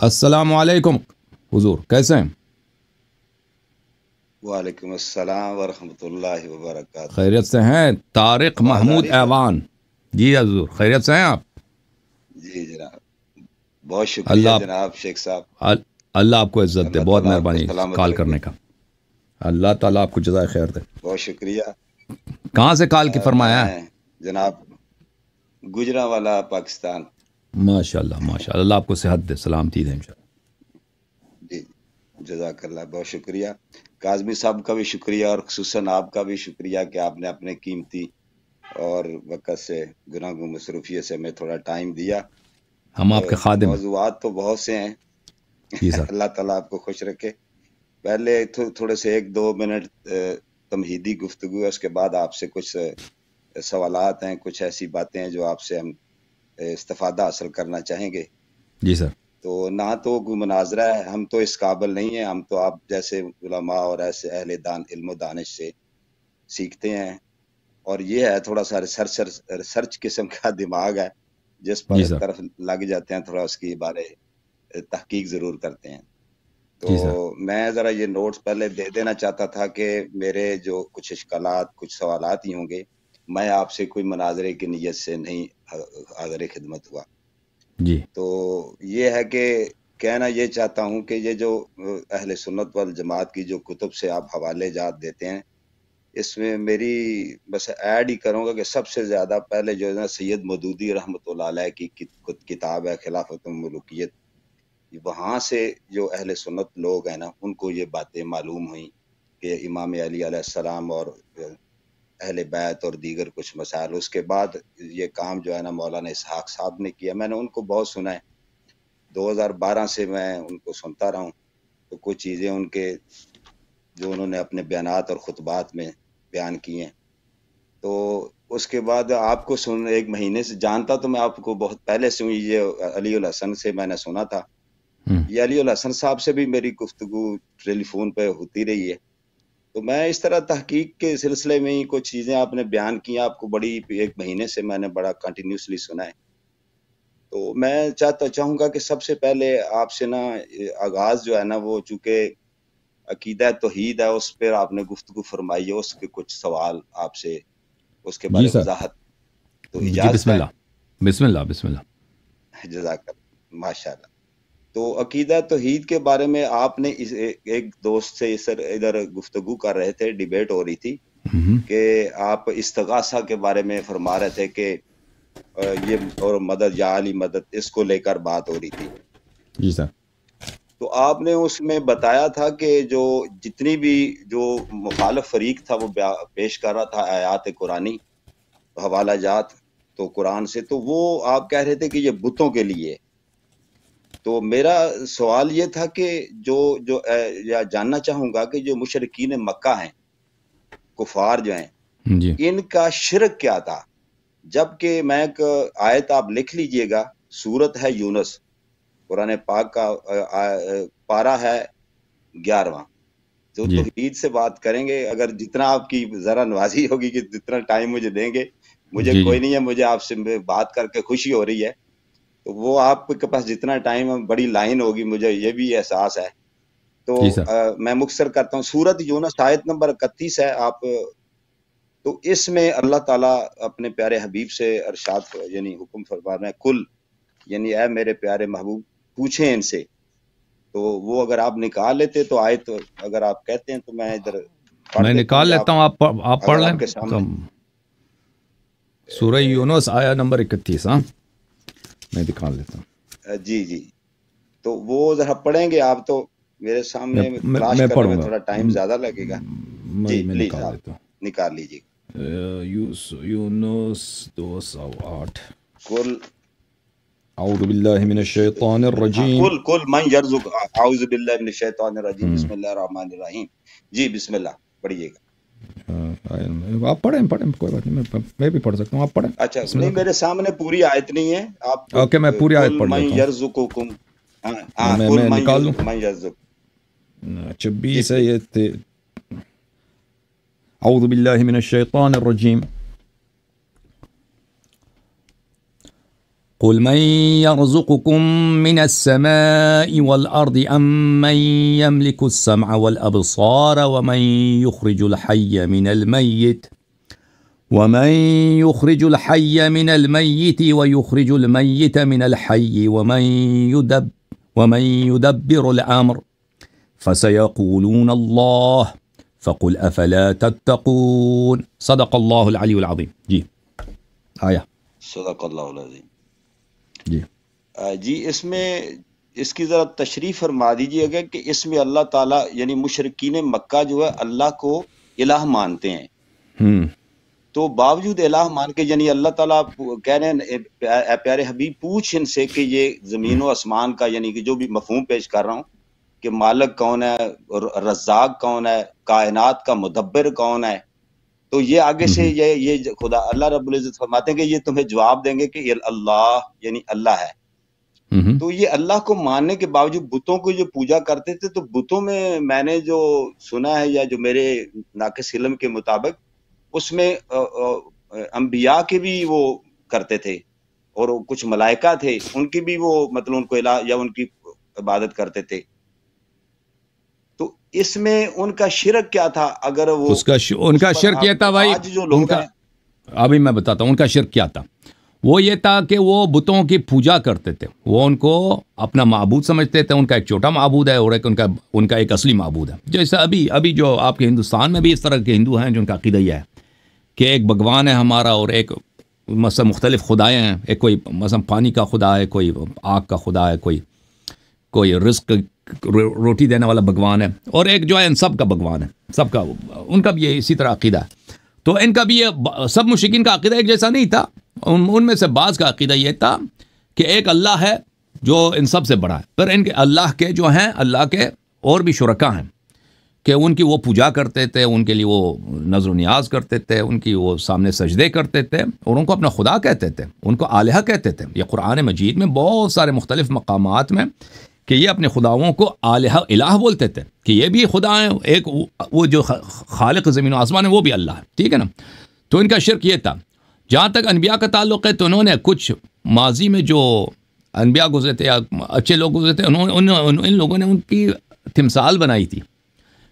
السلام علیکم حضور، کیسے ہیں؟ وعلیکم السلام ورحمۃ اللہ وبرکاتہ۔ خیریت سے ہیں؟ طارق آواز آ محمود رہی سر؟ ایوان جی حضور، خیریت سے ہیں آپ؟ جی جناب، بہت اللہ شکریہ آپ جناب شیخ صاحب۔ اللہ آپ کو عزت دے، اللہ بہت تعالیٰ آپ کو مہربانی سلامت کال رکھے، کرنے کا۔ اللہ تعالیٰ آپ کو جزائے خیر دے۔ بہت شکریہ۔ کہاں سے کال کی فرمایا ہے؟ میں جناب گجرانوالہ پاکستان۔ ماشاء اللہ ماشاء اللہ، اللہ آپ کو صحت دے، سلامتی دے انشاءاللہ۔ جی جزاک اللہ، بہت شکریہ۔ کاظمی صاحب کا بھی شکریہ، اور خصوصاً آپ کا بھی شکریہ کہ آپ نے اپنے قیمتی اور وقت سے گناہ گو مصروفیت سے ہمیں تھوڑا ٹائم دیا۔ ہم آپ کے خادم ہیں۔ موضوعات تو بہت سے ہیں، جی سر۔ اللہ تعالیٰ آپ کو خوش رکھے۔ پہلے تھوڑے سے 1-2 منٹ تمہیدی گفتگو ہے، اس کے بعد آپ سے کچھ سوالات ہیں، کچھ ایسی باتیں ہیں جو آپ سے ہم استفادہ حاصل کرنا چاہیں گے۔ جی سر۔ تو نہ تو کوئی مناظرہ ہے، ہم تو اس قابل نہیں ہیں، ہم تو آپ جیسے علماء اور ایسے اہل علم و دانش سے سیکھتے ہیں، اور یہ ہے تھوڑا سا ریسرچ قسم کا دماغ ہے، جس جی پر سر۔ طرف لگ جاتے ہیں، تھوڑا اس کی بارے تحقیق ضرور کرتے ہیں۔ تو جی سر۔ میں ذرا یہ نوٹس پہلے دے دینا چاہتا تھا کہ میرے جو کچھ اشکالات، کچھ سوالات ہی ہوں گے، میں آپ سے کوئی مناظرے کی نیت سے نہیں حاضر خدمت ہوا۔ جی تو یہ ہے کہ کہنا یہ چاہتا ہوں کہ یہ جو اہل سنت والجماعت کی جو کتب سے آپ حوالے جات دیتے ہیں، اس میں میری بس ایڈ ہی کروں گا کہ سب سے زیادہ پہلے جو ہے نا سید مودودی رحمۃ اللہ علیہ کی کتاب ہے خلافت الملوکیت، وہاں سے جو اہل سنت لوگ ہیں نا، ان کو یہ باتیں معلوم ہوئیں کہ امام علی علیہ السلام اور اہل بیت اور دیگر کچھ مسائل۔ اس کے بعد یہ کام جو ہے نا مولانا اسحاق صاحب نے کیا، میں نے ان کو بہت سنا ہے، 2012 سے میں ان کو سنتا رہا ہوں، تو کچھ چیزیں ان کے جو انہوں نے اپنے بیانات اور خطبات میں بیان کی ہیں۔ تو اس کے بعد آپ کو ایک مہینے سے جانتا تو میں آپ کو بہت پہلے سے ہوں، یہ علی الحسن سے میں نے سنا تھا، یہ علی الحسن صاحب سے بھی میری گفتگو ٹیلی فون پہ ہوتی رہی ہے۔ تو میں اس طرح تحقیق کے سلسلے میں ہی کچھ چیزیں آپ نے بیان کی، آپ کو بڑی 1 مہینے سے میں نے بڑا کنٹینیوسلی سنا ہے۔ تو میں چاہوں گا کہ سب سے پہلے آپ سے نا آغاز جو ہے نا، وہ چونکہ عقیدہ توحید ہے، اس پہ آپ نے گفتگو فرمائی ہے، اس کے کچھ سوال آپ سے اس کے جی بارے سر۔ وضاحت، تو جی اجازت بسم ہے؟ اللہ بسم اللہ بسم اللہ۔ جزاک اللہ، ماشاء اللہ۔ تو عقیدہ توحید کے بارے میں آپ نے ایک دوست سے ادھر گفتگو کر رہے تھے، ڈیبیٹ ہو رہی تھی کہ آپ استغاثہ کے بارے میں فرما رہے تھے کہ یہ اور مدد یا علی مدد، اس کو لے کر بات ہو رہی تھی۔ جی سر۔ تو آپ نے اس میں بتایا تھا کہ جو جتنی بھی جو مخالف فریق تھا وہ پیش کر رہا تھا آیات قرآنی، حوالہ جات تو قرآن سے، تو وہ آپ کہہ رہے تھے کہ یہ بتوں کے لیے۔ تو میرا سوال یہ تھا کہ جو یا جاننا چاہوں گا کہ جو مشرکین مکہ ہیں، کفار جو ہیں، جی ان کا شرک کیا تھا؟ جبکہ میں ایک آیت آپ لکھ لیجئے گا، سورت ہے یونس، قرآن پاک کا پارہ ہے 11واں۔ تو جی توحید سے بات کریں گے، اگر جتنا آپ کی ذرا نوازی ہوگی کہ جتنا ٹائم مجھے دیں گے، مجھے جی کوئی نہیں ہے، مجھے آپ سے بات کر کے خوشی ہو رہی ہے، تو وہ آپ کے پاس جتنا ٹائم بڑی لائن ہوگی، مجھے یہ بھی احساس ہے۔ تو جی سر۔ میں مختصر کرتا ہوں، سورت یونس آیت نمبر 31 ہے۔ آپ تو اس میں اللہ تعالیٰ اپنے پیارے حبیب سے ارشاد یعنی حکم فرما رہے ہیں، کل یعنی اے میرے پیارے محبوب پوچھیں ان سے۔ تو وہ اگر آپ نکال لیتے تو آیت اگر آپ کہتے ہیں تو میں ادھر پڑھ میں دیتا ہوں، نکال یا لیتا ہوں، آپ پڑھ اگر لیں آپ کے تو۔ سامنے سورہ یونس آیا نمبر 31، ہاں میں دکھا لیتا ہوں۔ جی تو وہ ذرا پڑھیں گے آپ، تو میرے سامنے تلاش میں کرنے میں پڑھوں گا، تھوڑا ٹائم زیادہ لگے گا۔ جی میں پلیز نکال آپ لیتا ہوں۔ نکال لیجیے۔ یونس 208۔ کل اعوذ باللہ من الشیطان الرجیم۔ کل من یرزق، اعوذ باللہ من الشیطان الرجیم، بسم اللہ الرحمن الرحیم۔ جی بسم اللہ پڑھیے گا۔ آپ پڑھیں کوئی بات نہیں، میں بھی پڑھ سکتا ہوں، آپ پڑھیں۔ اچھا بسم نہیں، اللہ میرے سامنے پوری آیت نہیں ہے، آپ اوکے، میں پوری آیت کل پڑھ من لیتا ہوں، یرزقکم، ہاں کل میں من نکال لوں۔ من یرزق۔ اچھا جی 20 ہے پلیز۔ یہ۔ اعوذ باللہ من الشیطان الرجیم۔ قل من يرزقكم من السماء والأرض أم من يملك السمع والأبصار ومن يخرج الحي من الميت من الميت ويخرج الميت من الحي ومن يدبر الأمر فسيقولون الله فقل أفلا تتقون صدق الله العلی العظیم. جی آیا صدق اللہ العظیم. جی جی اس میں اس کی ذرا تشریح فرما دیجیے گا کہ اس میں اللہ تعالیٰ یعنی مشرکین مکہ جو ہے اللہ کو الہ مانتے ہیں، تو باوجود الہ مان کے یعنی اللہ تعالیٰ کہہ رہے ہیں اے پیارے حبیب پوچھ ان سے کہ یہ زمین و آسمان کا یعنی کہ جو بھی مفہوم پیش کر رہا ہوں کہ مالک کون ہے، رزاق کون ہے، کائنات کا مدبر کون ہے، تو یہ آگے سے یہ خدا اللہ رب العزت فرماتے ہیں کہ یہ تمہیں جواب دیں گے کہ اللہ یعنی اللہ ہے. تو یہ اللہ کو ماننے کے باوجود بتوں کو جو پوجا کرتے تھے، تو بتوں میں نے جو سنا ہے یا جو میرے ناقص علم کے مطابق اس میں انبیاء کے بھی وہ کرتے تھے اور کچھ ملائکہ تھے ان کی بھی وہ مطلب ان کو الہ یا ان کی عبادت کرتے تھے. تو اس میں ان کا شرک کیا تھا؟ اگر وہ ان کا شرک یہ تھا بھائی، ابھی میں بتاتا ہوں ان کا شرک کیا تھا. وہ یہ تھا کہ وہ بتوں کی پوجا کرتے تھے، وہ ان کو اپنا معبود سمجھتے تھے. ان کا ایک چھوٹا معبود ہے اور ان کا ایک اصلی معبود ہے. جیسا ابھی جو آپ کے ہندوستان میں بھی اس طرح کے ہندو ہیں جو ان کا عقیدہ یہ ہے کہ ایک بھگوان ہے ہمارا اور ایک مثلا مختلف خدائیں ہیں. ایک کوئی مثلا پانی کا خدا ہے، کوئی آگ کا خدا ہے، کوئی رزق روٹی دینے والا بھگوان ہے، اور ایک جو ہے ان سب کا بھگوان ہے. سب کا ان کا بھی یہ اسی طرح عقیدہ ہے. تو ان کا بھی یہ سب مشرکین کا عقیدہ ایک جیسا نہیں تھا. ان میں سے بعض کا عقیدہ یہ تھا کہ ایک اللہ ہے جو ان سب سے بڑا ہے، پر ان کے اللہ کے جو ہیں اللہ کے اور بھی شرکا ہیں کہ ان کی وہ پوجا کرتے تھے، ان کے لیے وہ نظر و نیاز کرتے تھے، ان کی وہ سامنے سجدے کرتے تھے اور ان کو اپنا خدا کہتے تھے، ان کو الہ کہتے تھے. یہ قرآن مجید میں بہت سارے مختلف مقامات میں کہ یہ اپنے خداؤں کو الہ بولتے تھے کہ یہ بھی خدا ہیں. ایک وہ جو خالق زمین و آسمان ہے وہ بھی اللہ ہے، ٹھیک ہے نا. تو ان کا شرک یہ تھا. جہاں تک انبیاء کا تعلق ہے تو انہوں نے کچھ ماضی میں جو انبیاء گزرے تھے یا اچھے لوگ گزرے تھے ان لوگوں نے ان کی تمثال بنائی تھی،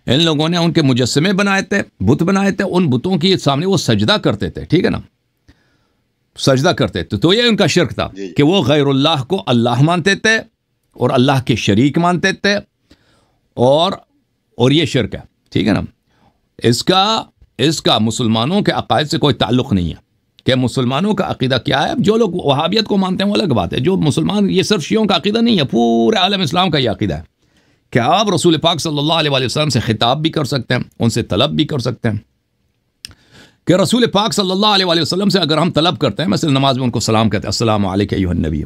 ان لوگوں نے ان کے مجسمے بنائے تھے، بت بنائے تھے. ان بتوں کے سامنے وہ سجدہ کرتے تھے، ٹھیک ہے نا، سجدہ کرتے تھے. تو یہ ان کا شرک تھا کہ وہ غیر اللہ کو اللہ مانتے تھے اور اللہ کے شریک مانتے تھے، اور یہ شرک ہے، ٹھیک ہے نا. اس کا مسلمانوں کے عقائد سے کوئی تعلق نہیں ہے کہ مسلمانوں کا عقیدہ کیا ہے. جو لوگ وہابیت کو مانتے ہیں وہ الگ بات ہے. جو مسلمان، یہ صرف شیعوں کا عقیدہ نہیں ہے، پورے عالم اسلام کا یہ عقیدہ ہے کہ آپ رسول پاک صلی اللہ علیہ وسلم سے خطاب بھی کر سکتے ہیں، ان سے طلب بھی کر سکتے ہیں. کہ رسول پاک صلی اللہ علیہ وسلم سے اگر ہم طلب کرتے ہیں، مثلا نماز میں ان کو سلام کہتے ہیں، السلام علیک ایھا النبی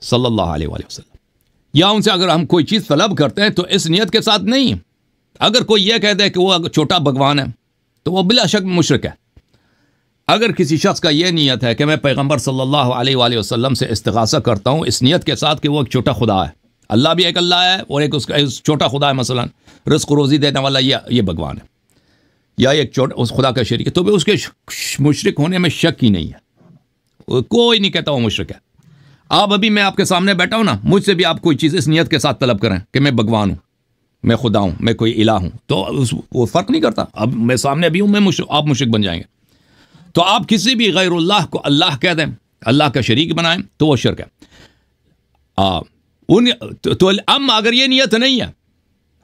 صلی اللہ علیہ وسلم، یا ان سے اگر ہم کوئی چیز طلب کرتے ہیں تو اس نیت کے ساتھ نہیں. اگر کوئی یہ کہہ دے کہ وہ چھوٹا بھگوان ہے تو وہ بلا شک مشرک ہے. اگر کسی شخص کا یہ نیت ہے کہ میں پیغمبر صلی اللہ علیہ وآلہ وسلم سے استغاثہ کرتا ہوں اس نیت کے ساتھ کہ وہ ایک چھوٹا خدا ہے، اللہ بھی ایک اللہ ہے اور ایک اس کا چھوٹا خدا ہے، مثلا رزق و روزی دینے والا یہ بھگوان ہے یا ایک چھوٹا اس خدا کا شریک ہے، تو بھی اس کے مشرک ہونے میں شک ہی نہیں ہے. کوئی نہیں کہتا وہ مشرک ہے. آپ ابھی میں آپ کے سامنے بیٹھا ہوں نا، مجھ سے بھی آپ کوئی چیز اس نیت کے ساتھ طلب کریں کہ میں بھگوان ہوں، میں خدا ہوں، میں کوئی الہ ہوں، تو وہ فرق نہیں کرتا. اب میں سامنے بھی ہوں، آپ مشرک بن جائیں گے. تو آپ کسی بھی غیر اللہ کو اللہ کہہ دیں، اللہ کا شریک بنائیں تو وہ شرک ہے. تو اگر یہ نیت نہیں ہے،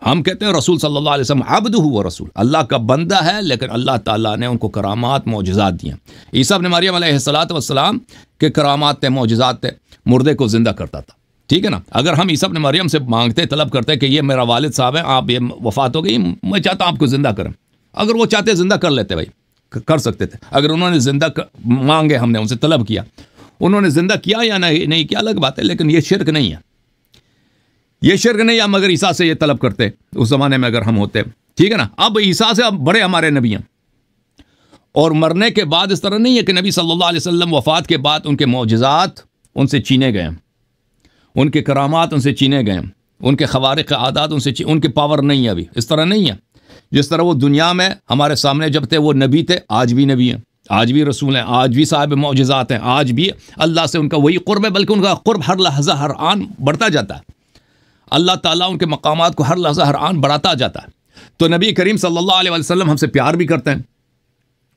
ہم کہتے ہیں رسول صلی اللہ علیہ وسلم عبدہ و رسول، اللہ کا بندہ ہے، لیکن اللہ تعالیٰ نے ان کو کرامات معجزات دی ہیں. عیسیٰ ابن مریم علیہ السلام کے کرامات تھے، معجزات تھے، مردے کو زندہ کرتا تھا، ٹھیک ہے نا. اگر ہم عیسیٰ ابن مریم سے مانگتے طلب کرتے کہ یہ میرا والد صاحب ہے، آپ یہ وفات ہو گئی، میں چاہتا ہوں آپ کو زندہ کریں، اگر وہ چاہتے زندہ کر لیتے، بھائی کر سکتے تھے. اگر انہوں نے زندہ مانگے، ہم نے ان سے طلب کیا، انہوں نے زندہ کیا یا نہیں کیا الگ بات ہے، لیکن یہ شرک نہیں ہے. یہ شرک نہیں. ہم اگر عیسیٰ سے یہ طلب کرتے اس زمانے میں اگر ہم ہوتے، ٹھیک ہے نا. اب عیسیٰ سے بڑے ہمارے نبی ہیں، اور مرنے کے بعد اس طرح نہیں ہے کہ نبی صلی اللہ علیہ وسلم وفات کے بعد ان کے معجزات ان سے چھینے گئے، ان کے کرامات ان سے چھینے گئے، ان کے خوارق عادات ان کے پاور نہیں ہے. ابھی اس طرح نہیں ہے. جس طرح وہ دنیا میں ہمارے سامنے جب تھے وہ نبی تھے، آج بھی نبی ہیں. آج بھی رسول ہیں، آج بھی صاحب معجزات ہیں، آج بھی اللہ سے ان کا وہی قرب ہے، بلکہ ان کا قرب ہر لحظہ ہر آن بڑھتا جاتا ہے، اللہ تعالیٰ ان کے مقامات کو ہر لحظہ ہر آن بڑھاتا جاتا ہے۔ تو نبی کریم صلی اللہ علیہ وسلم ہم سے پیار بھی کرتے ہیں،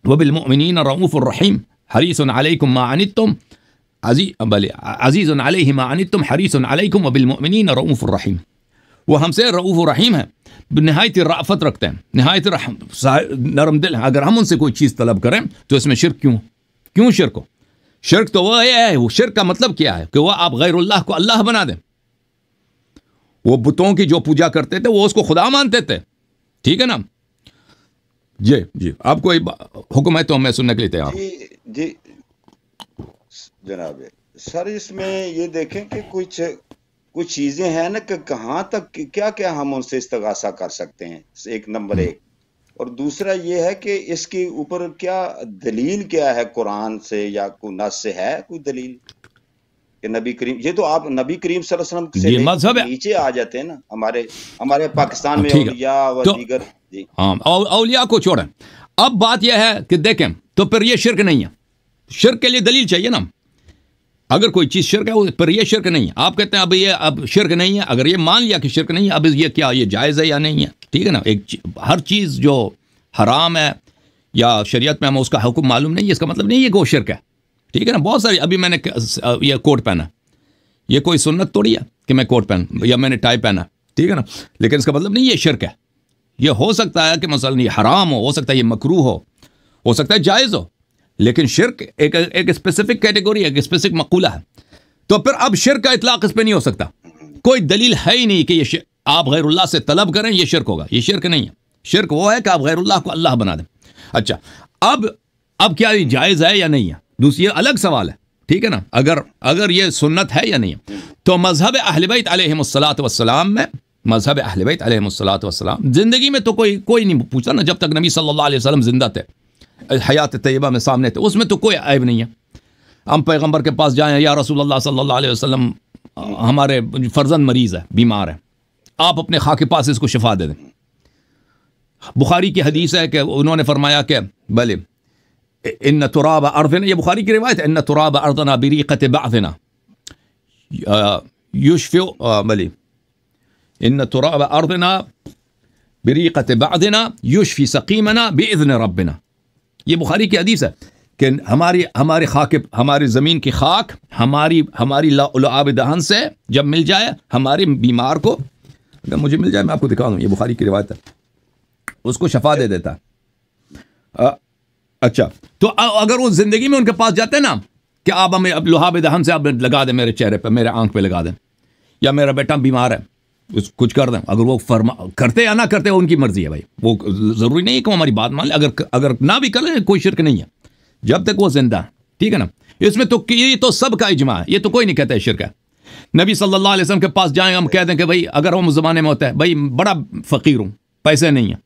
وَبِالْمُؤْمِنِينَ رَءُوفٌ رَحِيمٌ حَرِيصٌ عَلَيْكُمْ مَا عَنِتُّمْ عزیز علیہ ما عنتم حریص علیکم وبالمؤمنین رؤوف الرحیم۔ وہ ہم سے رؤوف الرحیم ہے، نہایت رأفت رکھتے ہیں، نہایت نرم دل ہیں۔ اگر ہم ان سے کوئی چیز طلب کریں تو اس میں شرک کیوں شرک ہو؟ شرک تو وہ ہے، وہ شرک کا مطلب کیا ہے کہ وہ آپ غیر اللہ کو اللہ بنا دیں۔ وہ بتوں کی جو پوجا کرتے تھے وہ اس کو خدا مانتے تھے، ٹھیک ہے نا؟ جی آپ کوئی حکم ہے تو میں سننے کے لیے تیار ہوں۔ جی جناب سر، اس میں یہ دیکھیں کہ کچھ چیزیں ہیں نا کہ کہاں تک کیا ہم ان سے استغاثہ کر سکتے ہیں، ایک نمبر ایک، اور دوسرا یہ ہے کہ اس کے اوپر کیا دلیل کیا ہے، قرآن سے یا کوئی نص سے ہے کوئی دلیل کہ نبی کریم، یہ تو آپ نبی کریم صلی اللہ علیہ وسلم سے نیچے آ جاتے ہیں نا، ہمارے پاکستان میں اولیاء اور دیگر جی اولیاء کو چھوڑیں۔ اب بات یہ ہے کہ دیکھیں تو پھر یہ شرک نہیں ہے، شرک کے لیے دلیل چاہیے نا۔ اگر کوئی چیز شرک ہے پھر یہ شرک نہیں ہے۔ آپ کہتے ہیں اب شرک نہیں ہے، اگر یہ مان لیا کہ شرک نہیں ہے، اب یہ کیا یہ جائز ہے یا نہیں ہے، ٹھیک ہے نا؟ ہر چیز جو حرام ہے یا شریعت میں ہمیں اس کا حکم معلوم نہیں ہے، اس کا مطلب نہیں ہے کہ وہ شرک ہے، ٹھیک ہے نا؟ بہت ساری، ابھی میں نے یہ کوٹ پہنا، یہ کوئی سنت توڑی ہے کہ میں کوٹ پہن یا میں نے ٹائی پہنا، ٹھیک ہے نا؟ لیکن اس کا مطلب نہیں یہ شرک ہے۔ یہ ہو سکتا ہے کہ مثلا یہ حرام ہو سکتا ہے یہ مکروہ ہو سکتا ہے جائز ہو، لیکن شرک ایک اسپیسیفک کیٹیگوری ہے، ایک اسپیسیفک مقولہ ہے۔ تو پھر اب شرک کا اطلاق اس پہ نہیں ہو سکتا، کوئی دلیل ہے ہی نہیں کہ یہ آپ غیر اللہ سے طلب کریں یہ شرک ہوگا، یہ شرک نہیں ہے۔ شرک وہ ہے کہ آپ غیر اللہ کو اللہ بنا دیں۔ اچھا اب کیا یہ جائز ہے یا نہیں ہے، دوسری الگ سوال ہے، ٹھیک ہے نا؟ اگر یہ سنت ہے یا نہیں ہے، تو مذہب اہل بیت علیہم الصلاۃ والسلام میں، مذہب اہل بیت علیہم الصلاۃ والسلام زندگی میں تو کوئی نہیں پوچھتا نا، جب تک نبی صلی اللہ علیہ وسلم زندہ تھے، حیات طیبہ میں سامنے تھے، اس میں تو کوئی عیب نہیں ہے۔ ہم پیغمبر کے پاس جائیں، یا رسول اللہ صلی اللہ علیہ وسلم ہمارے فرزند مریض ہے، بیمار ہے، آپ اپنے خاک کے پاس اس کو شفا دے دیں۔ بخاری کی حدیث ہے کہ انہوں نے فرمایا کہ بلے ان تراب ارضنا، یہ بخاری کی روایت ہے، ان تراب ارضنا بریقۃ بعضنا یشفع، بلے ان تراب ارضنا بریقۃ بعضنا یشفی سقیمنا باذن ربنا۔ یہ بخاری کی حدیث ہے کہ ہماری زمین کی خاک ہماری لعاب دہن سے جب مل جائے ہمارے بیمار کو، اگر مجھے مل جائے میں آپ کو دکھا دوں، یہ بخاری کی روایت ہے، اس کو شفا دے دیتا ہے۔ اچھا تو اگر وہ زندگی میں ان کے پاس جاتے نا کہ آپ ہمیں اب لعاب دہن سے آپ لگا دیں میرے چہرے پہ، میرے آنکھ پہ لگا دیں، یا میرا بیٹا بیمار ہے کچھ کر دیں، اگر وہ کرتے یا نہ کرتے ان کی مرضی ہے بھائی، وہ ضروری نہیں ہے کہ وہ ہماری بات مان لیں، اگر نہ بھی کر لیں کوئی شرک نہیں ہے جب تک وہ زندہ ہے، ٹھیک ہے نا؟ اس میں تو یہ تو سب کا اجماع ہے، یہ تو کوئی نہیں کہتا ہے شرک ہے۔ نبی صلی اللہ علیہ وسلم کے پاس جائیں، ہم کہہ دیں کہ بھائی اگر ہم اس زمانے میں ہوتا ہے، بھائی بڑا فقیر ہوں، پیسے نہیں ہیں،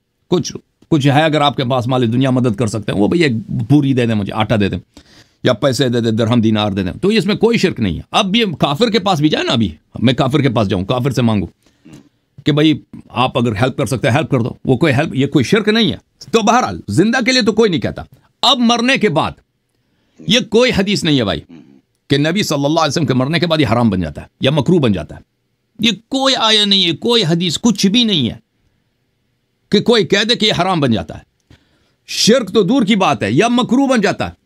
کچھ ہے اگر آپ کے پاس مال دنیا مدد کر سکتے ہیں، وہ بھئی ایک پوری دے دیں، مجھے آٹا دے دیں یا پیسے دے دیں، درہم دینار دے دیں، تو اس میں کوئی شرک نہیں ہے۔ اب بھی کافر کے پاس بھی جائے نا، ابھی میں کافر کے پاس جاؤں، کافر سے مانگوں کہ بھائی آپ اگر ہیلپ کر سکتے ہیں ہیلپ کر دو، وہ کوئی ہیلپ، یہ کوئی شرک نہیں ہے۔ تو بہرحال زندہ کے لیے تو کوئی نہیں کہتا۔ اب مرنے کے بعد یہ کوئی حدیث نہیں ہے بھائی کہ نبی صلی اللہ علیہ وسلم کے مرنے کے بعد یہ حرام بن جاتا ہے یا مکروہ بن جاتا ہے، یہ کوئی آیا نہیں ہے، کوئی حدیث کچھ بھی نہیں ہے کہ کوئی کہہ دے کہ یہ حرام بن جاتا ہے۔ شرک تو دور کی بات ہے، یا مکروہ بن جاتا ہے۔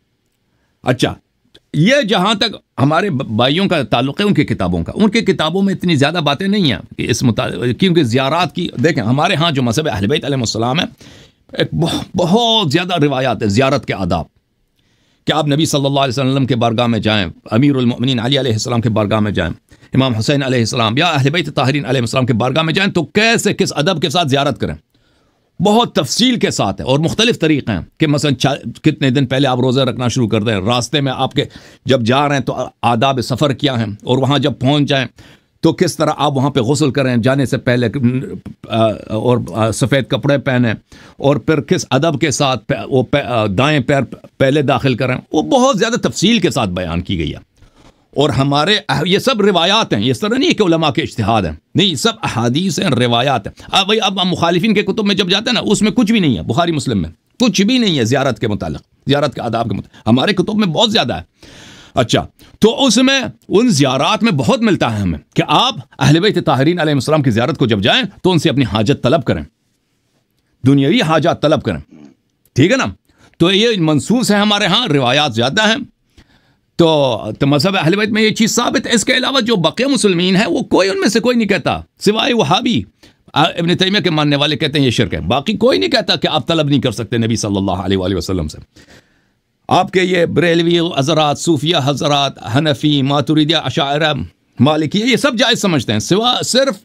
اچھا یہ جہاں تک ہمارے بھائیوں کا تعلق ہے ان کی کتابوں کا، ان کی کتابوں میں اتنی زیادہ باتیں نہیں ہیں کہ اس کیونکہ زیارات کی، دیکھیں ہمارے ہاں جو مذہب اہل بیت علیہ السلام ہے، ایک بہت زیادہ روایات ہے زیارت کے آداب، کہ آپ نبی صلی اللہ علیہ وسلم کے بارگاہ میں جائیں، امیر المؤمنین علی علیہ السلام کے بارگاہ میں جائیں، امام حسین علیہ السلام یا اہل بیت طاہرین علیہ السلام کے بارگاہ میں جائیں تو کیسے کس ادب کے ساتھ زیارت کریں، بہت تفصیل کے ساتھ ہے، اور مختلف طریقے ہیں کہ مثلا کتنے دن پہلے آپ روزے رکھنا شروع کر دیں، راستے میں آپ کے جب جا رہے ہیں تو آداب سفر کیا ہیں، اور وہاں جب پہنچ جائیں تو کس طرح آپ وہاں پہ غسل کریں جانے سے پہلے، اور سفید کپڑے پہنیں، اور پھر کس ادب کے ساتھ وہ دائیں پیر پہلے داخل کریں، وہ بہت زیادہ تفصیل کے ساتھ بیان کی گئی ہے۔ اور ہمارے یہ سب روایات ہیں، اس طرح نہیں ہے کہ علماء کے اجتہاد ہیں، نہیں، سب احادیث ہیں، روایات ہیں۔ اب مخالفین کے کتب میں جب جاتے ہیں نا، اس میں کچھ بھی نہیں ہے، بخاری مسلم میں کچھ بھی نہیں ہے زیارت کے متعلق۔ زیارت کے آداب کے مطابق ہمارے کتب میں بہت زیادہ ہے. اچھا تو اس میں ان زیارات میں بہت ملتا ہے ہمیں کہ آپ اہل بیت طاہرین علیہ السلام کی زیارت کو جب جائیں تو ان سے اپنی حاجت طلب کریں, دنیاوی حاجات طلب کریں, ٹھیک ہے نا. تو یہ منصوص ہے ہمارے ہاں, روایات زیادہ ہیں. تو مذہب اہل بیت میں یہ چیز ثابت ہے. اس کے علاوہ جو بقیہ مسلمین ہیں وہ کوئی ان میں سے کوئی نہیں کہتا سوائے وہابی ابن تیمیہ کے ماننے والے کہتے ہیں یہ شرک ہے. باقی کوئی نہیں کہتا کہ آپ طلب نہیں کر سکتے نبی صلی اللہ علیہ وآلہ وسلم سے. آپ کے یہ بریلوی حضرات, صوفیہ حضرات, حنفی, ماتریدیہ, اشاعرہ, مالکیہ یہ سب جائز سمجھتے ہیں سوا صرف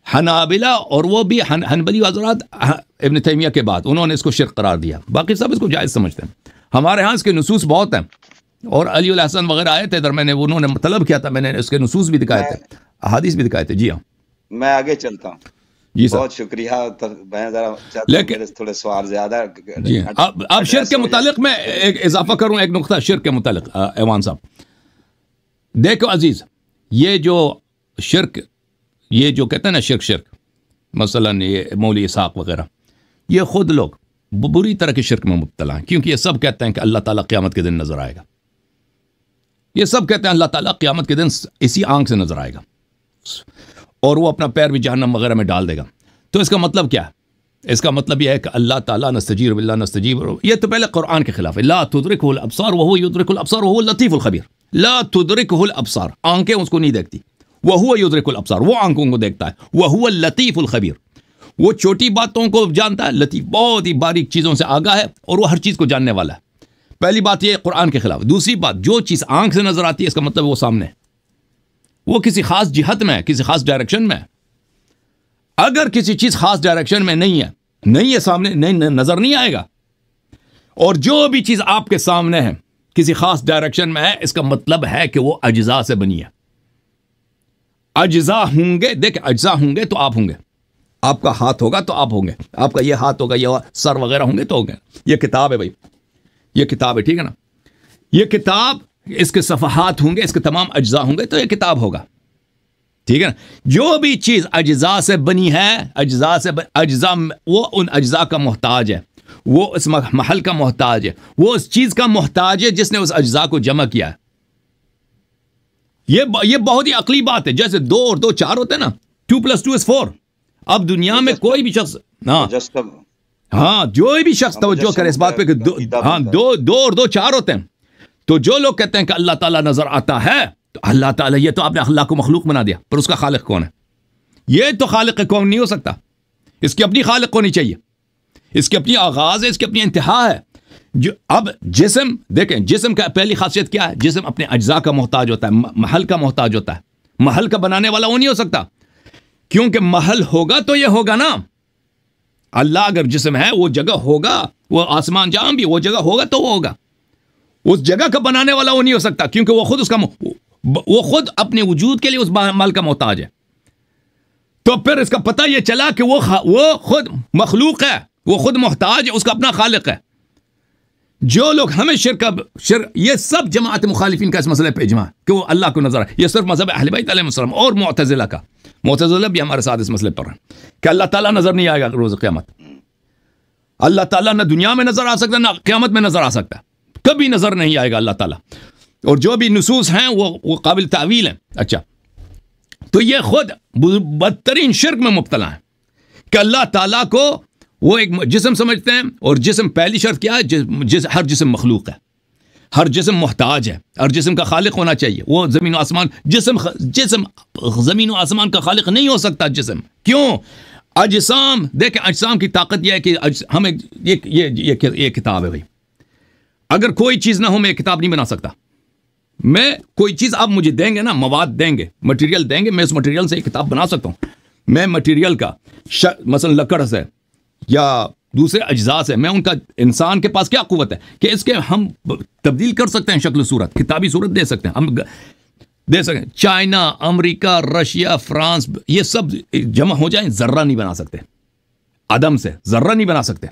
حنابلہ, اور وہ بھی حنبلی حضرات ابن تیمیہ کے بعد انہوں نے اس کو شرک قرار دیا. باقی سب اس کو جائز سمجھتے ہیں. ہمارے ہاں اس کے نصوص بہت ہیں, اور علی الحسن وغیرہ آئے تھے ادھر, میں نے انہوں نے طلب کیا تھا, میں نے اس کے نصوص بھی دکھائے تھے, احادیث بھی دکھائے تھے. جی ہاں میں آگے چلتا ہوں. جی سر بہت شکریہ. میں ذرا تھوڑے سوال زیادہ. جی اب شرک کے متعلق میں ایک اضافہ کروں, ایک نقطہ شرک کے متعلق. ایوان صاحب دیکھو عزیز, یہ جو شرک, یہ جو کہتے ہیں نا شرک مثلا یہ مولوی اسحاق وغیرہ, یہ خود لوگ بری طرح کے شرک میں مبتلا ہیں, کیونکہ یہ سب کہتے ہیں کہ اللہ تعالیٰ قیامت کے دن نظر آئے گا. یہ سب کہتے ہیں اللہ تعالیٰ قیامت کے دن اسی آنکھ سے نظر آئے گا, اور وہ اپنا پیر بھی جہنم وغیرہ میں ڈال دے گا. تو اس کا مطلب کیا ہے؟ اس کا مطلب یہ ہے کہ اللہ تعالیٰ نستجیر باللہ نستجیب, یہ تو پہلے قرآن کے خلاف ہے. لا تدرکہ الابصار وہو یدرک الابصار وہو اللطیف الخبیر. لا تدرکہ الابصار, آنکھیں اس کو نہیں دیکھتی, وہو یدرک الابصار, وہ آنکھوں کو دیکھتا ہے, وہو اللطیف الخبیر, وہ چھوٹی باتوں کو جانتا ہے, لطیف بہت ہی باریک چیزوں سے آگاہ ہے, اور وہ ہر چیز کو جاننے والا ہے. پہلی بات یہ قرآن کے خلاف. دوسری بات, جو چیز آنکھ سے نظر آتی ہے اس کا مطلب وہ سامنے ہے, وہ کسی خاص جہت میں ہے, کسی خاص ڈائریکشن میں ہے. اگر کسی چیز خاص ڈائریکشن میں نہیں ہے سامنے, نہیں نظر نہیں آئے گا. اور جو بھی چیز آپ کے سامنے ہے کسی خاص ڈائریکشن میں ہے, اس کا مطلب ہے کہ وہ اجزاء سے بنی ہے. اجزاء ہوں گے, دیکھ اجزاء ہوں گے تو آپ ہوں گے, آپ کا ہاتھ ہوگا تو آپ ہوں گے, آپ کا یہ ہاتھ ہوگا, یہ سر وغیرہ ہوں گے تو ہوں گے. یہ کتاب ہے بھائی, یہ کتاب ہے, ٹھیک ہے نا. یہ کتاب, اس کے صفحات ہوں گے, اس کے تمام اجزاء ہوں گے تو یہ کتاب ہوگا, ٹھیک ہے نا. جو بھی چیز اجزاء سے بنی ہے, اجزاء وہ ان اجزاء کا محتاج ہے, وہ اس محل کا محتاج ہے, وہ اس چیز کا محتاج ہے جس نے اس اجزاء کو جمع کیا ہے. یہ بہت ہی عقلی بات ہے. جیسے 2 اور 2 4 ہوتے ہیں نا, 2+2 is 4. اب دنیا میں کوئی بھی شخص, ہاں جو بھی شخص توجہ کرے اس بات پہ کہ 2 اور 2 4 ہوتے ہیں. تو جو لوگ کہتے ہیں کہ اللہ تعالیٰ نظر آتا ہے, تو اللہ تعالیٰ, یہ تو آپ نے اللہ کو مخلوق بنا دیا, پر اس کا خالق کون ہے؟ یہ تو خالق کون نہیں ہو سکتا, اس کی اپنی خالق ہونی چاہیے, اس کی اپنی آغاز ہے, اس کی اپنی انتہا ہے. اب جسم دیکھیں, جسم کا پہلی خاصیت کیا ہے؟ جسم اپنے اجزاء کا محتاج ہوتا ہے, محل کا محتاج ہوتا ہے. محل کا بنانے والا وہ نہیں ہو سکتا, کیونکہ محل ہوگا تو یہ ہوگا نا. اللہ اگر جسم ہے, وہ جگہ ہوگا, وہ آسمان جہاں بھی وہ جگہ ہوگا تو وہ ہوگا. اس جگہ کا بنانے والا وہ نہیں ہو سکتا, کیونکہ وہ خود وہ خود اپنے وجود کے لیے اس مال کا محتاج ہے. تو پھر اس کا پتہ یہ چلا کہ وہ خود مخلوق ہے, وہ خود محتاج ہے, اس کا اپنا خالق ہے. جو لوگ ہمیں شرک, یہ سب جماعت مخالفین کا اس مسئلے پہ اجماع کہ وہ اللہ کو نظر آئے. یہ صرف مذہب اہل بیت علیہ السلام اور معتزلہ کا, معتزلہ بھی ہمارے ساتھ اس مسئلے پر ہیں کہ اللہ تعالیٰ نظر نہیں آئے گا روز قیامت. اللہ تعالیٰ نہ دنیا میں نظر آ سکتا, نہ قیامت میں نظر آ سکتا, کبھی نظر نہیں آئے گا اللہ تعالیٰ. اور جو بھی نصوص ہیں وہ قابل تعویل ہیں. اچھا, تو یہ خود بدترین شرک میں مبتلا ہیں کہ اللہ تعالیٰ کو وہ ایک جسم سمجھتے ہیں. اور جسم, پہلی شرط کیا ہے؟ ہر جسم مخلوق ہے, ہر جسم محتاج ہے, ہر جسم کا خالق ہونا چاہیے. وہ زمین و آسمان, جسم زمین و آسمان کا خالق نہیں ہو سکتا جسم. کیوں؟ اجسام, دیکھیں اجسام کی طاقت یہ ہے کہ ہمیں یہ کتاب ہے بھائی, اگر کوئی چیز نہ ہو میں کتاب نہیں بنا سکتا. میں کوئی چیز آپ مجھے دیں گے نا, مواد دیں گے, مٹیریل دیں گے, میں اس مٹیریل سے ایک کتاب بنا سکتا ہوں. میں مٹیریل کا مثلا لکڑ سے یا دوسرے اجزاء سے, میں ان کا, انسان کے پاس کیا قوت ہے کہ اس کے ہم تبدیل کر سکتے ہیں شکل صورت, کتابی صورت دے سکتے ہیں, ہم دے سکتے ہیں. چائنا, امریکہ, رشیا, فرانس, یہ سب جمع ہو جائیں, ذرہ نہیں بنا سکتے. عدم سے ذرہ نہیں بنا سکتے,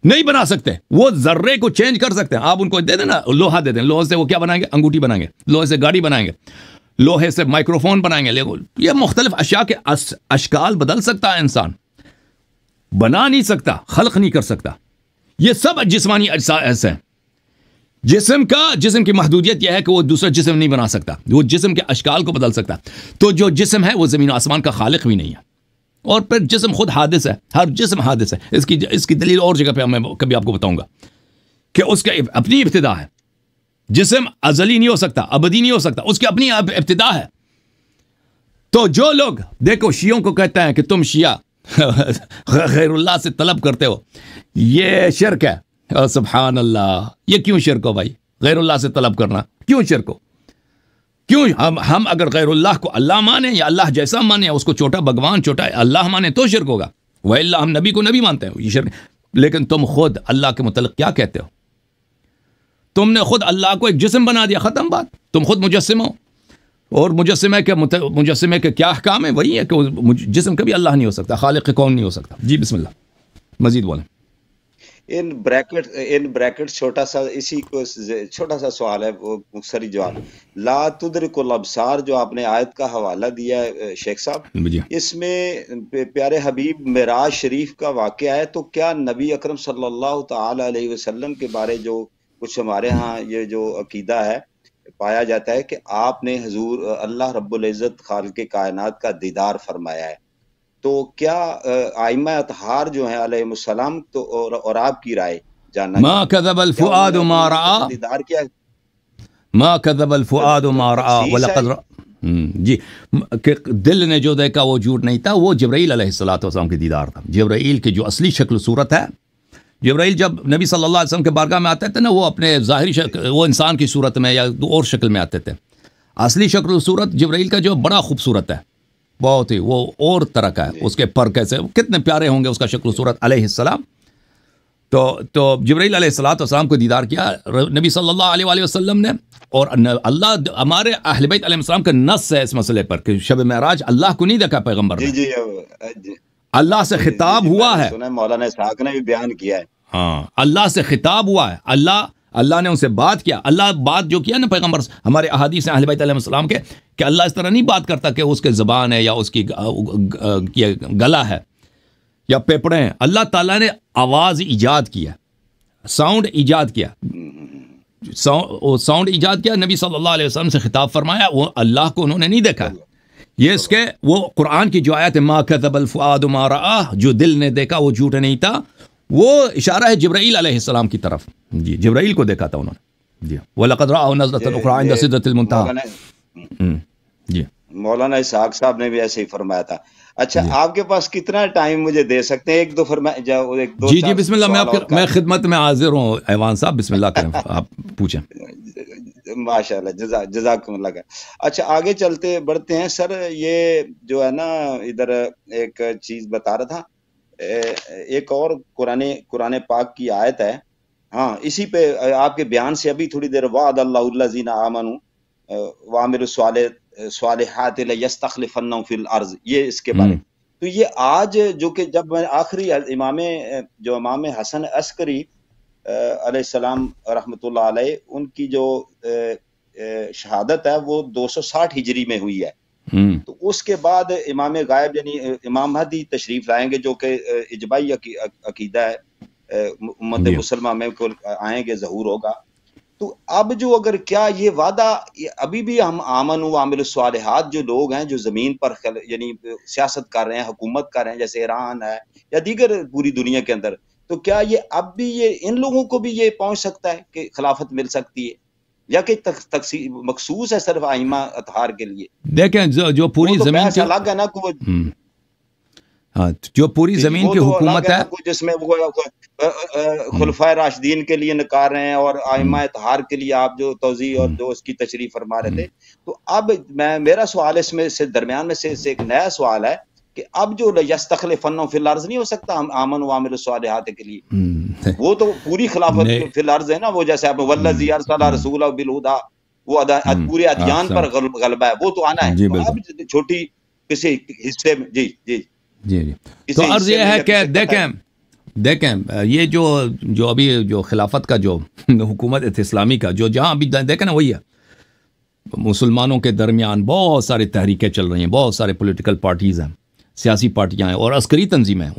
نہیں بنا سکتے. وہ ذرے کو چینج کر سکتے ہیں. آپ ان کو دے دیں نا, لوہا دے دیں, لوہے سے وہ کیا بنائیں گے؟ انگوٹھی بنائیں گے. لوہے سے گاڑی بنائیں گے, لوہے سے مائکرو فون بنائیں گے. یہ مختلف اشیاء کے اشکال بدل سکتا ہے انسان, بنا نہیں سکتا, خلق نہیں کر سکتا. یہ سب جسمانی اجزاء ہیں. جسم کی محدودیت یہ ہے کہ وہ دوسرا جسم نہیں بنا سکتا, وہ جسم کے اشکال کو بدل سکتا. تو جو جسم ہے وہ زمین و آسمان کا خالق بھی نہیں ہے. اور پھر جسم خود حادث ہے, ہر جسم حادث ہے. اس کی دلیل اور جگہ پہ میں کبھی آپ کو بتاؤں گا کہ اس کا اپنی ابتدا ہے. جسم ازلی نہیں ہو سکتا, ابدی نہیں ہو سکتا, اس کی اپنی ابتدا ہے. تو جو لوگ دیکھو شیعوں کو کہتے ہیں کہ تم شیعہ غیر اللہ سے طلب کرتے ہو, یہ شرک ہے. سبحان اللہ, یہ کیوں شرک ہو بھائی؟ غیر اللہ سے طلب کرنا کیوں شرک ہو؟ کیوں ہم اگر غیر اللہ کو اللہ مانیں یا اللہ جیسا مانیں, اس کو چھوٹا بھگوان چھوٹا اللہ مانیں تو شرک ہوگا. وَإِلَّا ہم نبی کو نبی مانتے ہیں, یہ شرک. لیکن تم خود اللہ کے متعلق کیا کہتے ہو؟ تم نے خود اللہ کو ایک جسم بنا دیا, ختم بات. تم خود مجسم ہو, اور مجسمے کے کیا احکام ہے؟ وہی ہے کہ جسم کبھی اللہ نہیں ہو سکتا, خالق کون نہیں ہو سکتا. جی بسم اللہ, مزید بولیں. ان بریکٹ چھوٹا سا اسی کو چھوٹا سا سوال ہے, وہ مختصری جواب. لا تدرک الابصار جو آپ نے آیت کا حوالہ دیا ہے شیخ صاحب, اس میں پیارے حبیب معراج شریف کا واقعہ ہے. تو کیا نبی اکرم صلی اللہ تعالی علیہ وسلم کے بارے جو کچھ ہمارے ہاں یہ جو عقیدہ ہے پایا جاتا ہے کہ آپ نے حضور اللہ رب العزت خالق کائنات کا دیدار فرمایا ہے, تو کیا ائمہ اطہار جو ہیں علیہ السلام تو اور آپ کی رائے جاننا ما کذب الفؤاد ما رأى, دیدار کیا ما کذب الفؤاد ما رأى ولقد جی, کہ دل نے جو دیکھا وہ جھوٹ نہیں تھا. وہ جبرائیل علیہ السلام کے دیدار تھا. جبرائیل کی جو اصلی شکل صورت ہے, جبرائیل جب نبی صلی اللہ علیہ وسلم کے بارگاہ میں آتے تھے نا, وہ اپنے ظاہری شکل, وہ انسان کی صورت میں یا اور شکل میں آتے تھے. اصلی شکل صورت جبرائیل کا جو بڑا خوبصورت ہے, بہت ہی, وہ اور طرح کا ہے. اس کے پر کیسے کتنے پیارے ہوں گے اس کا شکل صورت علیہ السلام. تو جبرائیل علیہ السلام کو دیدار کیا نبی صلی اللہ علیہ وآلہ وسلم نے. اور اللہ ہمارے اہل بیت علیہ السلام کا نص ہے اس مسئلے پر کہ شب معراج اللہ کو نہیں دیکھا پیغمبر نے. جی اللہ سے خطاب ہوا ہے. مولانا اسحاق نے بھی بیان کیا ہے. ہاں, اللہ سے خطاب ہوا ہے. اللہ نے ان سے بات کیا. اللہ بات جو کیا نا پیغمبر, ہمارے احادیث ہیں اہل بیت علیہ السلام کے, کہ اللہ اس طرح نہیں بات کرتا کہ اس کے زبان ہے یا اس کی گلا ہے یا پیپڑے ہیں. اللہ تعالیٰ نے آواز ایجاد کیا, ساؤنڈ ایجاد کیا, ساؤنڈ ایجاد کیا. نبی صلی اللہ علیہ وسلم سے خطاب فرمایا. وہ اللہ کو انہوں نے نہیں دیکھا. یہ اس کے وہ قرآن کی جو آیت ہے ما کذب الفؤاد ما رأى, جو دل نے دیکھا وہ جھوٹ نہیں تھا, وہ اشارہ ہے جبرائیل علیہ السلام کی طرف. جی, جبرائیل کو دیکھا تھا انہوں نے. جی, وَلَقَدْ رَآهُ نَزْلَةً أُخْرَىٰ عِندَ سِدْرَةِ الْمُنتَهَىٰ. جی, مولانا اسحاق صاحب نے بھی ایسے ہی فرمایا تھا. اچھا, آپ کے پاس کتنا ٹائم مجھے دے سکتے ہیں؟ ایک دو جی بسم اللہ, میں خدمت میں حاضر ہوں ایوان صاحب, بسم اللہ کریں, آپ پوچھیں. ماشاء اللہ, جزاکم اللہ. اچھا, آگے چلتے بڑھتے ہیں سر. یہ جو ہے نا ادھر ایک چیز بتا رہا تھا, ایک اور قرآن پاک کی آیت ہے. ہاں, اسی پہ آپ کے بیان سے ابھی تھوڑی دیر, وعد اللہ الذین آمنوا وعملوا الصالحات لیستخلفنہم فی الارض, یہ اس کے بارے. تو یہ آج جو کہ جب میں آخری امام حسن عسکری علیہ السلام رحمۃ اللہ علیہ, ان کی جو شہادت ہے وہ 260 ہجری میں ہوئی ہے. تو اس کے بعد امام غائب یعنی امام مہدی تشریف لائیں گے, جو کہ اجماعی عقیدہ ہے امت مسلمہ میں آئیں گے, ظہور ہوگا. تو اب جو اگر کیا یہ وعدہ ابھی بھی ہم آمن و عامل الصالحات جو لوگ ہیں جو زمین پر یعنی سیاست کر رہے ہیں, حکومت کر رہے ہیں, جیسے ایران ہے یا دیگر پوری دنیا کے اندر, تو کیا یہ اب بھی یہ ان لوگوں کو بھی یہ پہنچ سکتا ہے کہ خلافت مل سکتی ہے, یا کہ مخصوص ہے صرف ائمہ اطہار کے لیے؟ دیکھیں جو پوری زمین سے الگ ہے نا, جو پوری زمین کی حکومت ہے جس میں وہ خلفائے راشدین کے لیے نکار رہے ہیں اور ائمہ اطہار کے لیے آپ جو توضیح اور جو اس کی تشریح فرما رہے تھے. تو اب میرا سوال اس میں سے درمیان میں سے ایک نیا سوال ہے کہ اب جو یستخلفنہم فی الارض نہیں ہو سکتا ہم آمن و عامل الصالحات کے لیے, وہ تو پوری خلافت فی الارض ہے نا, وہ جیسے آپ والذی ارسل رسولہ بالہدی, وہ پورے ادیان پر غلبہ ہے, وہ تو آنا ہے. اب چھوٹی کسی حصے میں جی تو عرض یہ ہے کہ دیکھیں یہ جو ابھی جو خلافت کا جو حکومت اسلامی کا جو جہاں ابھی دیکھیں نا, وہی ہے مسلمانوں کے درمیان بہت ساری تحریکیں چل رہی ہیں, بہت سارے پولیٹیکل پارٹیز ہیں سیاسی پارٹیاں ہیں اور عسکری تنظیمیں ہیں،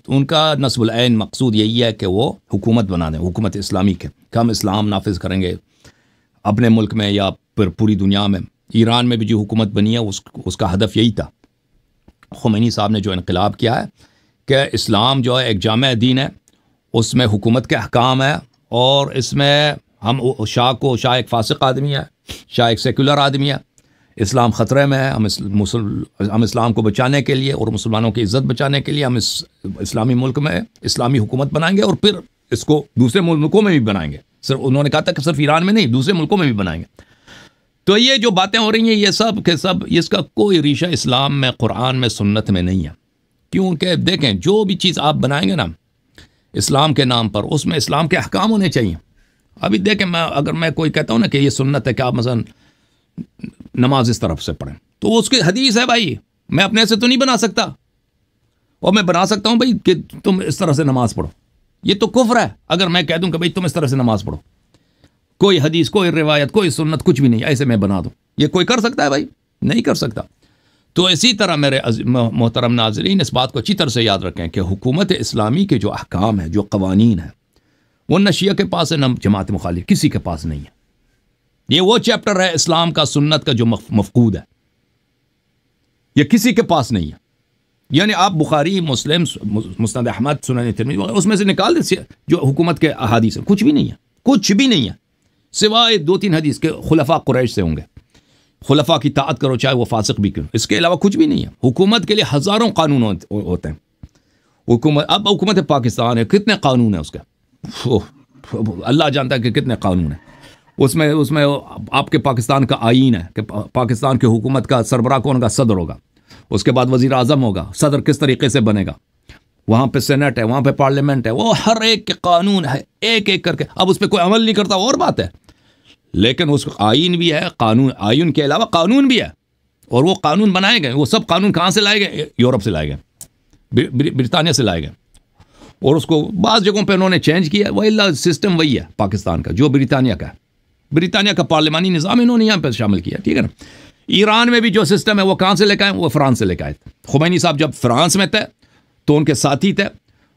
ان کا نصب العین مقصود یہی ہے کہ وہ حکومت بنا دیں، حکومت اسلامی کے، کہ ہم اسلام نافذ کریں گے اپنے ملک میں یا پھر پوری دنیا میں۔ ایران میں بھی جو حکومت بنی ہے اس کا ہدف یہی تھا۔ خمینی صاحب نے جو انقلاب کیا ہے کہ اسلام جو ہے ایک جامع دین ہے، اس میں حکومت کے احکام ہے، اور اس میں ہم شاہ ایک فاسق آدمی ہے، شاہ ایک سیکولر آدمی ہے، اسلام خطرے میں ہے، ہم اسلام کو بچانے کے لیے اور مسلمانوں کی عزت بچانے کے لیے ہم اس اسلامی ملک میں اسلامی حکومت بنائیں گے، اور پھر اس کو دوسرے ملکوں میں بھی بنائیں گے۔ صرف انہوں نے کہا تھا کہ صرف ایران میں نہیں، دوسرے ملکوں میں بھی بنائیں گے۔ تو یہ جو باتیں ہو رہی ہیں یہ سب کے سب، اس کا کوئی ریشہ اسلام میں، قرآن میں، سنت میں نہیں ہے۔ کیونکہ دیکھیں جو بھی چیز آپ بنائیں گے نا اسلام کے نام پر، اس میں اسلام کے احکام ہونے چاہیے۔ ابھی دیکھیں اگر میں کوئی کہتا ہوں نا کہ یہ سنت ہے کہ آپ مثلا نماز اس طرف سے پڑھیں، تو اس کی حدیث ہے بھائی، میں اپنے سے تو نہیں بنا سکتا، اور میں بنا سکتا ہوں بھائی کہ تم اس طرح سے نماز پڑھو، یہ تو کفر ہے اگر میں کہہ دوں کہ بھائی تم اس طرح سے نماز پڑھو۔ کوئی حدیث، کوئی روایت، کوئی سنت، کچھ بھی نہیں، ایسے میں بنا دوں، یہ کوئی کر سکتا ہے بھائی؟ نہیں کر سکتا۔ تو اسی طرح میرے محترم ناظرین اس بات کو اچھی طرح سے یاد رکھیں کہ حکومت اسلامی کے جو احکام ہیں، جو قوانین ہیں، وہ نہ شیعہ کے پاس ہے نہ جماعت مخالف، کسی کے پاس نہیں ہے۔ یہ وہ چیپٹر ہے اسلام کا، سنت کا جو مفقود ہے، یہ کسی کے پاس نہیں ہے۔ یعنی آپ بخاری، مسلم، مسند احمد، سنن ترمذی اس میں سے نکال دیں جو حکومت کے احادیث ہیں، کچھ بھی نہیں ہے، کچھ بھی نہیں ہے، سوائے 2-3 حدیث کے خلفاء قریش سے ہوں گے، خلفاء کی طاعت کرو چاہے وہ فاسق بھی کیوں، اس کے علاوہ کچھ بھی نہیں ہے۔ حکومت کے لیے ہزاروں قانون ہوتے ہیں۔ اب حکومت پاکستان ہے، کتنے قانون ہیں اس کا، اللہ جانتا ہے کہ کتنے قانون ہیں۔ اس میں آپ کے پاکستان کا آئین ہے کہ پاکستان کی حکومت کا سربراہ کون ہوگا؟ صدر ہوگا، اس کے بعد وزیر اعظم ہوگا، صدر کس طریقے سے بنے گا، وہاں پہ سینٹ ہے، وہاں پہ پارلیمنٹ ہے، وہ ہر ایک کے قانون ہے، ایک ایک کر کے۔ اب اس پہ کوئی عمل نہیں کرتا اور بات ہے، لیکن اس آئین بھی ہے، قانون، آئین کے علاوہ قانون بھی ہے، اور وہ قانون بنائے گئے۔ وہ سب قانون کہاں سے لائے گئے؟ یورپ سے لائے گئے، برطانیہ سے لائے گئے، اور اس کو بعض جگہوں پہ انہوں نے چینج کیا۔ وہ اللہ سسٹم وہی ہے پاکستان کا جو برطانیہ کا ہے، برطانیہ کا پارلیمانی نظام انہوں نے یہاں پہ شامل کیا، ٹھیک ہے نا۔ ایران میں بھی جو سسٹم ہے وہ کہاں سے لے کے آئے؟ وہ فرانس سے لے کے آئے تھے۔ خمینی صاحب جب فرانس میں تھے تو ان کے ساتھی تھے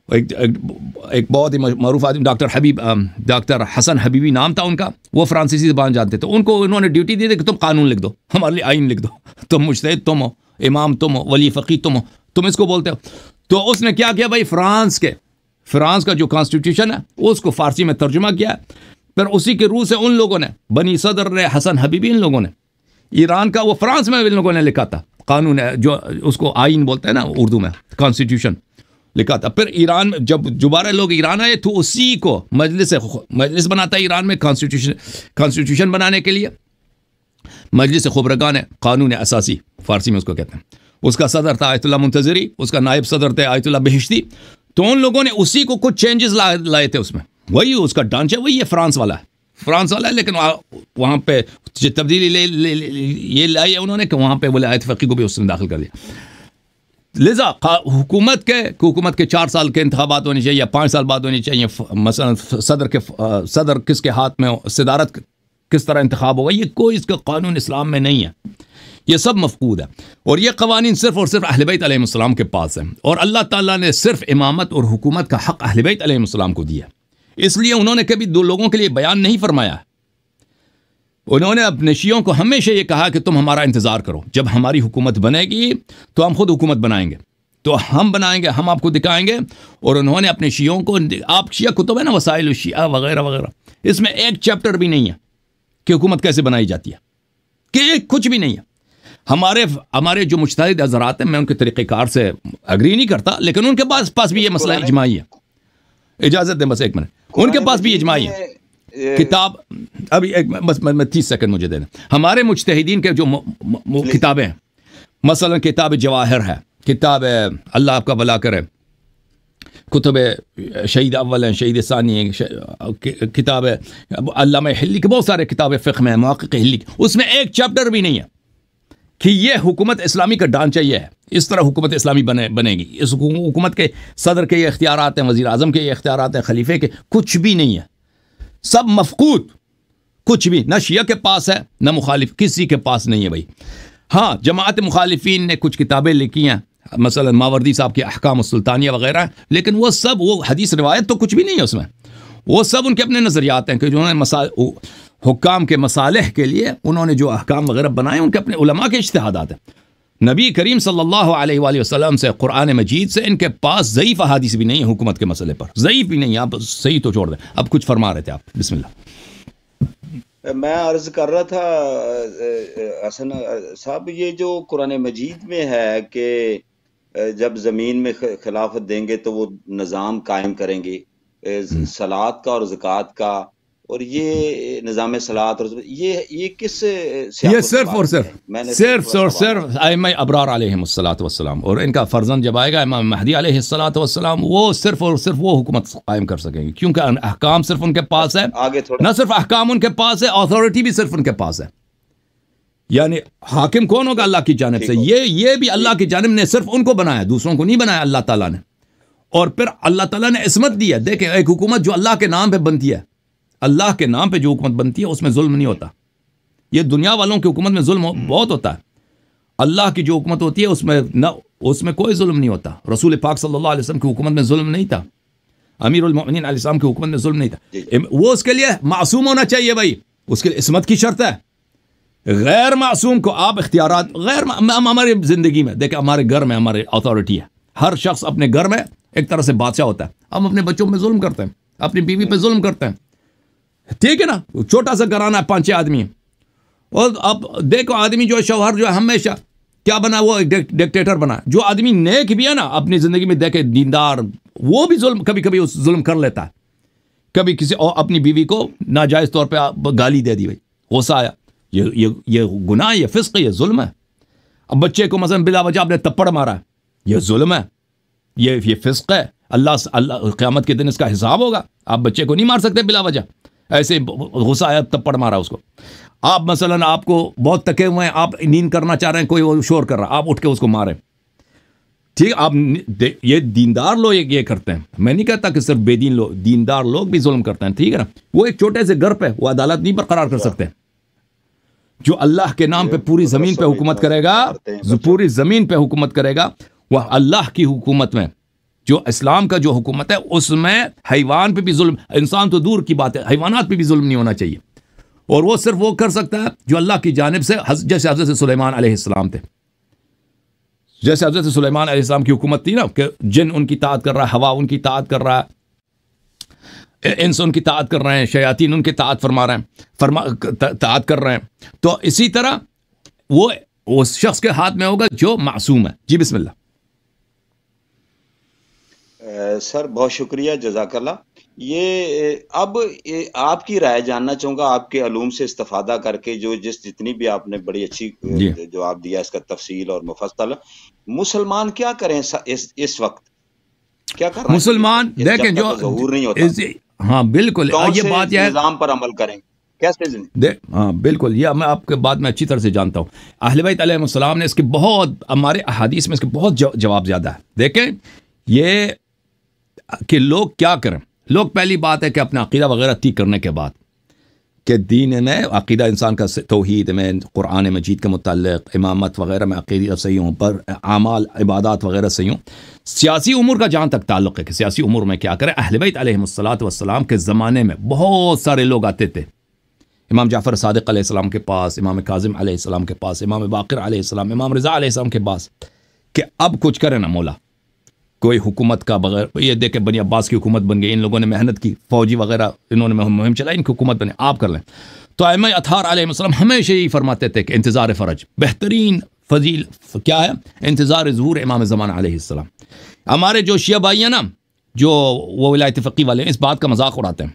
ایک بہت ہی معروف آدمی، ڈاکٹر حسن حبیبی نام تھا ان کا، وہ فرانسیسی زبان جانتے تھے۔ ان کو انہوں نے ڈیوٹی دی تھی کہ تم قانون لکھ دو، ہمارے لیے آئین لکھ دو، تم مجتہد تم ہو، امام تم ہو، ولی فقیہ تم ہو، تم اس کو بولتے ہو۔ تو اس نے کیا کیا بھائی، فرانس کا جو کانسٹیٹیوشن ہے اس کو فارسی میں ترجمہ کیا، پھر اسی کے روح سے ان لوگوں نے، بنی صدر نے، حسن حبیبی، ان لوگوں نے ایران کا، وہ فرانس میں ان لوگوں نے لکھا تھا قانون ہے، جو اس کو آئین بولتے ہیں نا اردو میں، کانسٹیٹیوشن لکھا تھا۔ پھر ایران میں جب دوبارہ لوگ ایران آئے تو اسی کو مجلس بناتا ہے ایران میں کانسٹیٹیوشن بنانے کے لیے، مجلس خبرگان قانون اساسی فارسی میں اس کو کہتے ہیں۔ اس کا صدر تھا آیت اللہ منتظری، اس کا نائب صدر تھے آیت اللہ بہشتی۔ تو ان لوگوں نے اسی کو کچھ چینجز لائے تھے اس میں، وہی اس کا ڈھانچہ وہی ہے، فرانس والا ہے، لیکن وہاں پہ تبدیلی یہ لائی ہے انہوں نے کہ وہاں پہ بولے آیت فقی کو بھی اس نے داخل کر دیا۔ لذا حکومت کے 4 سال کے انتخابات ہونے چاہیے یا 5 سال بعد ہونے چاہیے، مثلا صدر کس کے ہاتھ میں ہو، صدارت کس طرح انتخاب ہوگا، یہ کوئی اس کا قانون اسلام میں نہیں ہے، یہ سب مفقود ہے۔ اور یہ قوانین صرف اور صرف اہل بیت علیہ السلام کے پاس ہیں، اور اللہ تعالیٰ نے صرف امامت اور حکومت کا حق اہل بیت علیہ السلام کو دیا، اس لیے انہوں نے کبھی 2 لوگوں کے لیے بیان نہیں فرمایا۔ انہوں نے اپنے شیعوں کو ہمیشہ یہ کہا کہ تم ہمارا انتظار کرو، جب ہماری حکومت بنے گی تو ہم خود حکومت بنائیں گے، تو ہم بنائیں گے، ہم آپ کو دکھائیں گے۔ اور انہوں نے اپنے شیعوں کو، آپ شیعہ کتب ہے نا وسائل الشیعہ وغیرہ وغیرہ، اس میں ایک چیپٹر بھی نہیں ہے کہ حکومت کیسے بنائی جاتی ہے، کہ کچھ بھی نہیں ہے۔ ہمارے جو مجتہد حضرات ہیں، میں ان کے طریقہ کار سے اگری نہیں کرتا، لیکن ان کے پاس بھی یہ مسئلہ اجماعی ہے۔ اجازت دیں بس 1 منٹ، ان کے پاس بھی اجماعی ہے کتاب۔ ابھی بس میں 30 سیکنڈ مجھے دینا۔ ہمارے مجتہدین کے جو کتابیں ہیں، مثلا کتاب جواہر ہے، کتاب اللہ آپ کا بھلا کرے، کتب شہید اول ہیں، شہید ثانی ہیں، کتاب علامہ حلی کے بہت سارے کتابیں فقہ میں، محقق حلی، اس میں ایک چیپٹر بھی نہیں ہے کہ یہ حکومت اسلامی کا ڈھانچہ یہ ہے، اس طرح حکومت اسلامی بنے گی۔ اس حکومت کے صدر کے یہ اختیارات ہیں، وزیر اعظم کے یہ اختیارات ہیں، خلیفے کے، کچھ بھی نہیں ہے، سب مفقود، کچھ بھی نہ شیعہ کے پاس ہے نہ مخالف، کسی کے پاس نہیں ہے بھائی۔ ہاں جماعت مخالفین نے کچھ کتابیں لکھی ہیں مثلا ماوردی صاحب کے احکام السلطانیہ وغیرہ، لیکن وہ سب وہ حدیث روایت تو کچھ بھی نہیں ہے اس میں، وہ سب ان کے اپنے نظریات ہیں کہ جو حکام کے مصالح کے لیے انہوں نے جو احکام وغیرہ بنائے ان کے اپنے علماء کے اجتہادات ہیں۔ نبی کریم صلی اللہ علیہ وآلہ وسلم سے، قرآن مجید سے ان کے پاس ضعیف احادیث بھی نہیں ہے حکومت کے مسئلے پر، ضعیف بھی نہیں ہے۔ آپ صحیح تو چھوڑ دیں، اب کچھ فرما رہے تھے آپ، بسم اللہ۔ میں عرض کر رہا تھا حسن صاحب، یہ جو قرآن مجید میں ہے کہ جب زمین میں خلافت دیں گے تو وہ نظام قائم کریں گے صلاۃ کا اور زکوٰۃ کا، اور یہ نظام صلاۃ اور یہ کس یہ صرف اور صرف ائمہ ابرار علیہم الصلوۃ والسلام، اور ان کا فرزند جب آئے گا امام مہدی علیہ الصلوۃ والسلام، وہ صرف اور صرف وہ حکومت قائم کر سکیں گے، کیونکہ احکام صرف ان کے پاس ہے، نہ صرف احکام ان کے پاس ہے، اتھارٹی بھی صرف ان کے پاس ہے۔ یعنی حاکم کون ہوگا؟ اللہ کی جانب سے، یہ بھی اللہ کی جانب نے صرف ان کو بنایا، دوسروں کو نہیں بنایا اللہ تعالیٰ نے۔ اور پھر اللہ تعالیٰ نے عصمت دی ہے۔ دیکھیں، ایک حکومت جو اللہ کے نام پہ بنتی ہے، اللہ کے نام پہ جو حکومت بنتی ہے اس میں ظلم نہیں ہوتا۔ یہ دنیا والوں کی حکومت میں ظلم بہت ہوتا ہے، اللہ کی جو حکومت ہوتی ہے اس میں کوئی ظلم نہیں ہوتا۔ رسول پاک صلی اللہ علیہ وسلم کی حکومت میں ظلم نہیں تھا، امیر المؤمنین علیہ السلام کی حکومت میں ظلم نہیں تھا۔ وہ اس کے لیے معصوم ہونا چاہیے بھائی، اس کے لیے عصمت کی شرط ہے۔ غیر معصوم کو آپ اختیارات ہماری زندگی میں دیکھیں، ہمارے گھر میں ہمارے اتھارٹی ہے، ہر شخص اپنے گھر میں ایک طرح سے بادشاہ ہوتا ہے۔ ہم اپنے بچوں پہ ظلم کرتے ہیں، اپنی بیوی پہ ظلم کرتے ہیں، ٹھیک ہے نا؟ چھوٹا سا گھرانہ ہے، 5-6 آدمی ہیں، اور اب دیکھو آدمی جو ہے، شوہر جو ہے ہمیشہ کیا بنا؟ وہ ایک ڈکٹیٹر بنا۔ جو آدمی نیک بھی ہے نا اپنی زندگی میں، دیکھے دیندار، وہ بھی ظلم کبھی کبھی ظلم کر لیتا ہے، کبھی کسی اور اپنی بیوی کو ناجائز طور پہ گالی دے دی، بھائی غصہ آیا، یہ گناہ، یہ فسق، یہ ظلم ہے۔ اب بچے کو مثلا بلا وجہ آپ نے تپڑ مارا، یہ ظلم ہے، یہ فسق ہے۔ اللہ قیامت کے دن اس کا حساب ہوگا۔ آپ بچے کو نہیں مار سکتے بلا وجہ، ایسے غصہ آیا تپڑ مارا اس کو۔ آپ مثلا آپ کو بہت تکے ہوئے ہیں، آپ نیند کرنا چاہ رہے ہیں، کوئی شور کر رہا، آپ اٹھ کے اس کو ماریں، ٹھیک؟ آپ یہ دیندار لوگ یہ کرتے ہیں، میں نہیں کہتا کہ صرف بے دین لوگ، دیندار لوگ بھی ظلم کرتے ہیں، ٹھیک ہے نا؟ وہ ایک چھوٹے سے گھر پہ وہ عدالت نہیں برقرار کر سکتے۔ جو اللہ کے نام پہ پوری زمین پہ حکومت کرے گا، پوری زمین پہ حکومت کرے گا، وہ اللہ کی حکومت میں، جو اسلام کا جو حکومت ہے، اس میں حیوان پہ بھی ظلم، انسان تو دور کی بات ہے، حیوانات پہ بھی ظلم نہیں ہونا چاہیے۔ اور وہ صرف وہ کر سکتا ہے جو اللہ کی جانب سے، جیسے حضرت سلیمان علیہ السلام تھے، جیسے حضرت سلیمان علیہ السلام کی حکومت تھی نا، کہ جن ان کی اطاعت کر رہا ہے، ہوا ان کی اطاعت کر رہا ہے، انس ان کی اطاعت کر رہے ہیں، شیاطین ان کی اطاعت فرما رہے ہیں، اطاعت کر رہے ہیں۔ تو اسی طرح وہ اس شخص کے ہاتھ میں ہوگا جو معصوم ہے۔ جی بسم اللہ۔ سر بہت شکریہ، جزاک اللہ۔ یہ اب آپ کی رائے جاننا چاہوں گا، آپ کے علوم سے استفادہ کر کے، جو جتنی بھی آپ نے بڑی اچھی جواب دیا اس کا تفصیل اور مفصل، مسلمان کیا کریں اس وقت؟ کیا کر رہے ہیں مسلمان؟ دیکھیں جو ظہور نہیں ہوتا، ہاں بالکل، یہ بات یہ نظام پر عمل کریں کیسے؟ ہاں بالکل، یہ میں آپ کے بات میں اچھی طرح سے جانتا ہوں۔ اہل بیت علیہ السلام نے اس کے بہت، ہمارے احادیث میں اس کے بہت جواب زیادہ ہے۔ دیکھیں یہ کہ لوگ کیا کریں۔ لوگ پہلی بات ہے کہ اپنا عقیدہ وغیرہ ٹھیک کرنے کے بعد، کہ دین میں عقیدہ انسان کا توحید میں، قرآن مجید کے متعلق، امامت وغیرہ میں عقیدہ صحیح ہوں، پر اعمال عبادات وغیرہ صحیح ہوں۔ سیاسی امور کا جہاں تک تعلق ہے کہ سیاسی امور میں کیا کریں، اہل بیت علیہ السلام کے زمانے میں بہت سارے لوگ آتے تھے، امام جعفر صادق علیہ السلام کے پاس، امام کاظم علیہ السلام کے پاس، امام باقر علیہ السلام، امام رضا علیہ السلام کے پاس، کہ اب کچھ کرے نا مولا، کوئی حکومت کا بغیر، یہ دیکھیں بنی عباس کی حکومت بن گئی، ان لوگوں نے محنت کی، فوجی وغیرہ انہوں نے مہم چلائی، ان کی حکومت بنے، آپ کر لیں۔ تو ائمہ اطہار علیہ السلام ہمیشہ یہی فرماتے تھے کہ انتظار فرج بہترین فضیل کیا ہے؟ انتظار ظہور امام زمان علیہ السلام۔ ہمارے جو شیعہ بھائی ہیں نا، جو وہ ولایت فقی والے ہیں، اس بات کا مذاق اڑاتے ہیں،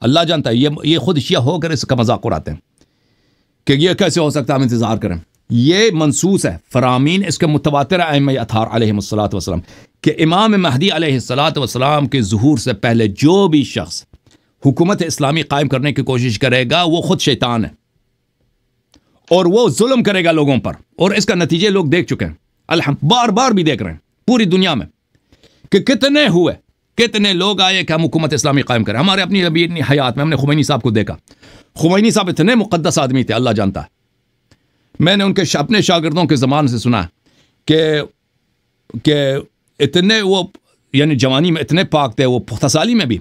اللہ جانتا ہے، یہ خود شیعہ ہو کر اس کا مذاق اڑاتے ہیں کہ یہ کیسے ہو سکتا ہے، ہم انتظار کریں۔ یہ منصوص ہے، فرامین اس کے متواتر ہے ائمہ اطہار علیہ السلام کہ امام مہدی علیہ السلام کے ظہور سے پہلے جو بھی شخص حکومت اسلامی قائم کرنے کی کوشش کرے گا وہ خود شیطان ہے، اور وہ ظلم کرے گا لوگوں پر، اور اس کا نتیجے لوگ دیکھ چکے ہیں، بار بار بھی دیکھ رہے ہیں پوری دنیا میں، کہ کتنے لوگ آئے کہ ہم حکومت اسلامی قائم کریں۔ ہمارے اپنی حیات میں ہم نے خمینی صاحب کو دیکھا، خمینی صاحب اتنے مقدس آدمی تھے، اللہ جانتا ہے، میں نے ان کے اپنے شاگردوں کے زمان سے سنا کہ کہ اتنے وہ یعنی جوانی میں اتنے پاک تھے وہ پختہ سالی میں بھی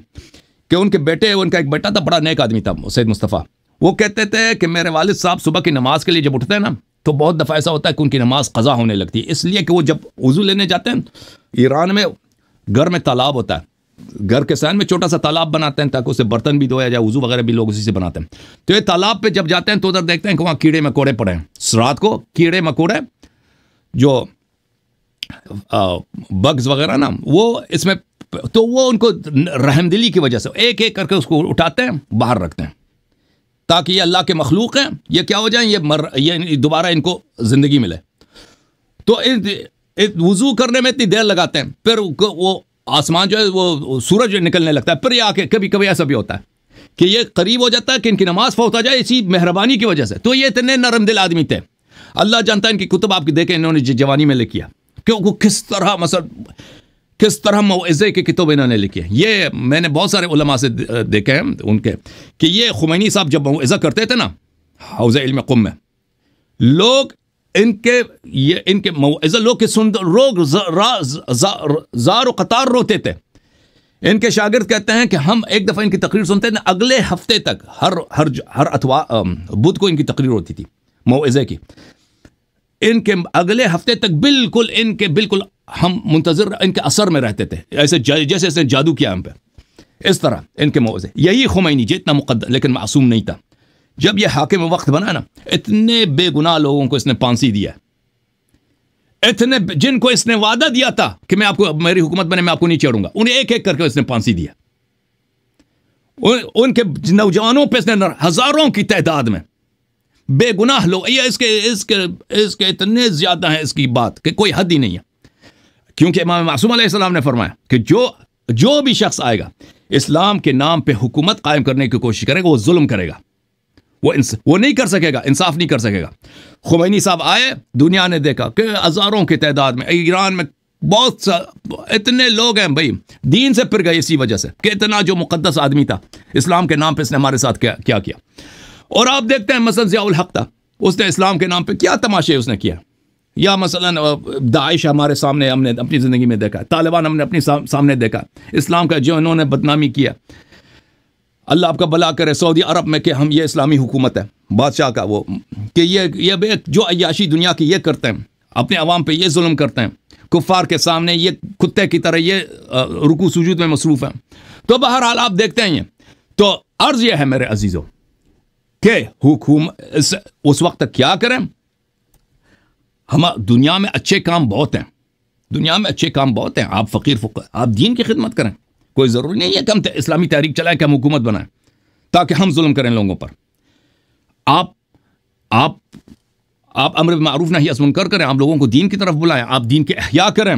کہ ان کے بیٹے, ان کا ایک بیٹا تھا بڑا نیک آدمی تھا سید مصطفیٰ, وہ کہتے تھے کہ میرے والد صاحب صبح کی نماز کے لیے جب اٹھتے ہیں نا تو بہت دفعہ ایسا ہوتا ہے کہ ان کی نماز قضا ہونے لگتی ہے, اس لیے کہ وہ جب وضو لینے جاتے ہیں, ایران میں گھر میں تالاب ہوتا ہے, گھر کے سائن میں چھوٹا سا تالاب بناتے ہیں تاکہ اسے برتن بھی دھویا جائے, وضو وغیرہ بھی لوگ اسی سے بناتے ہیں. تو یہ تالاب پہ جب جاتے ہیں تو ادھر دیکھتے ہیں کہ وہاں کیڑے مکوڑے پڑے ہیں, رات کو کیڑے مکوڑے جو بگز وغیرہ نا وہ اس میں, تو وہ ان کو رحم دلی کی وجہ سے ایک ایک کر کے اس کو اٹھاتے ہیں باہر رکھتے ہیں تاکہ یہ اللہ کے مخلوق ہیں, یہ کیا ہو جائیں, یہ دوبارہ ان کو زندگی ملے. تو وضو کرنے میں اتنی دیر لگاتے ہیں, پھر وہ آسمان جو ہے وہ سورج نکلنے لگتا ہے, پھر یہ آ کے کبھی کبھی ایسا بھی ہوتا ہے کہ یہ قریب ہو جاتا ہے کہ ان کی نماز فوت ہو جائے اسی مہربانی کی وجہ سے. تو یہ اتنے نرم دل آدمی تھے, اللہ جانتا ہے ان کی کتب آپ کی دیکھیں انہوں نے جوانی میں لکھی ہے کہ وہ کس طرح مثلا کس طرح موعظے کی کتب انہوں نے لکھی ہے. یہ میں نے بہت سارے علماء سے دیکھے ہیں ان کے کہ یہ خمینی صاحب جب موعظہ کرتے تھے نا حوض علم قم میں, لوگ ان کے موعظہ لوگ کے سن لوگ زار و قطار روتے تھے. ان کے شاگرد کہتے ہیں کہ ہم ایک دفعہ ان کی تقریر سنتے تھے, اگلے ہفتے تک ہر بدھ کو ان کی تقریر ہوتی تھی موعظے کی, ان کے اگلے ہفتے تک بالکل ہم منتظر ان کے اثر میں رہتے تھے, ایسے جیسے اس نے جادو کیا ہم پہ, اس طرح ان کے موعظے. یہی خمینی جتنا مقدس لیکن معصوم نہیں تھا. جب یہ حاکم وقت بنا نا اتنے بے گناہ لوگوں کو اس نے پھانسی دیا, اتنے جن کو اس نے وعدہ دیا تھا کہ میں آپ کو میری حکومت بنے میں آپ کو نہیں چھوڑوں گا, انہیں ایک ایک کر کے اس نے پھانسی دیا. ان کے نوجوانوں پہ اس نے ہزاروں کی تعداد میں بے گناہ لوگ, یہ اس کے اتنے زیادہ ہیں اس کی بات کہ کوئی حد ہی نہیں ہے. کیونکہ امام معصوم علیہ السلام نے فرمایا کہ جو بھی شخص آئے گا اسلام کے نام پہ حکومت قائم کرنے کی کوشش کرے گا وہ ظلم کرے گا, وہ نہیں کر سکے گا, انصاف نہیں کر سکے گا. خمینی صاحب آئے, دنیا نے دیکھا کہ ہزاروں کی تعداد میں ایران میں بہت اتنے لوگ ہیں بھائی دین سے پھر گئے اسی وجہ سے کہ اتنا جو مقدس آدمی تھا اسلام کے نام پہ اس نے ہمارے ساتھ کیا کیا. اور آپ دیکھتے ہیں مثلا ضیاء الحق تھا, اس نے اسلام کے نام پہ کیا تماشے اس نے کیا, یا مثلا داعش ہمارے سامنے ہم نے اپنی زندگی میں دیکھا, طالبان ہم نے اپنی سامنے دیکھا, اسلام کا جو انہوں نے بدنامی کیا. اللہ آپ کا بلا کرے سعودی عرب میں کہ ہم یہ اسلامی حکومت ہے بادشاہ کا وہ کہ یہ جو عیاشی دنیا کی یہ کرتے ہیں, اپنے عوام پہ یہ ظلم کرتے ہیں, کفار کے سامنے یہ کتے کی طرح یہ رکوع سجود میں مصروف ہیں. تو بہرحال آپ دیکھتے ہیں. تو عرض یہ ہے میرے عزیزوں کہ حکومت اس وقت تک کیا کریں, ہم دنیا میں اچھے کام بہت ہیں, دنیا میں اچھے کام بہت ہیں. آپ فقیر آپ دین کی خدمت کریں, کوئی ضروری نہیں ہے کہ ہم اسلامی تحریک چلائیں کہ ہم حکومت بنائیں تاکہ ہم ظلم کریں لوگوں پر. آپ امر بالمعروف نہی عن المنکر کریں, آپ لوگوں کو دین کی طرف بلائیں, آپ دین کے احیاء کریں.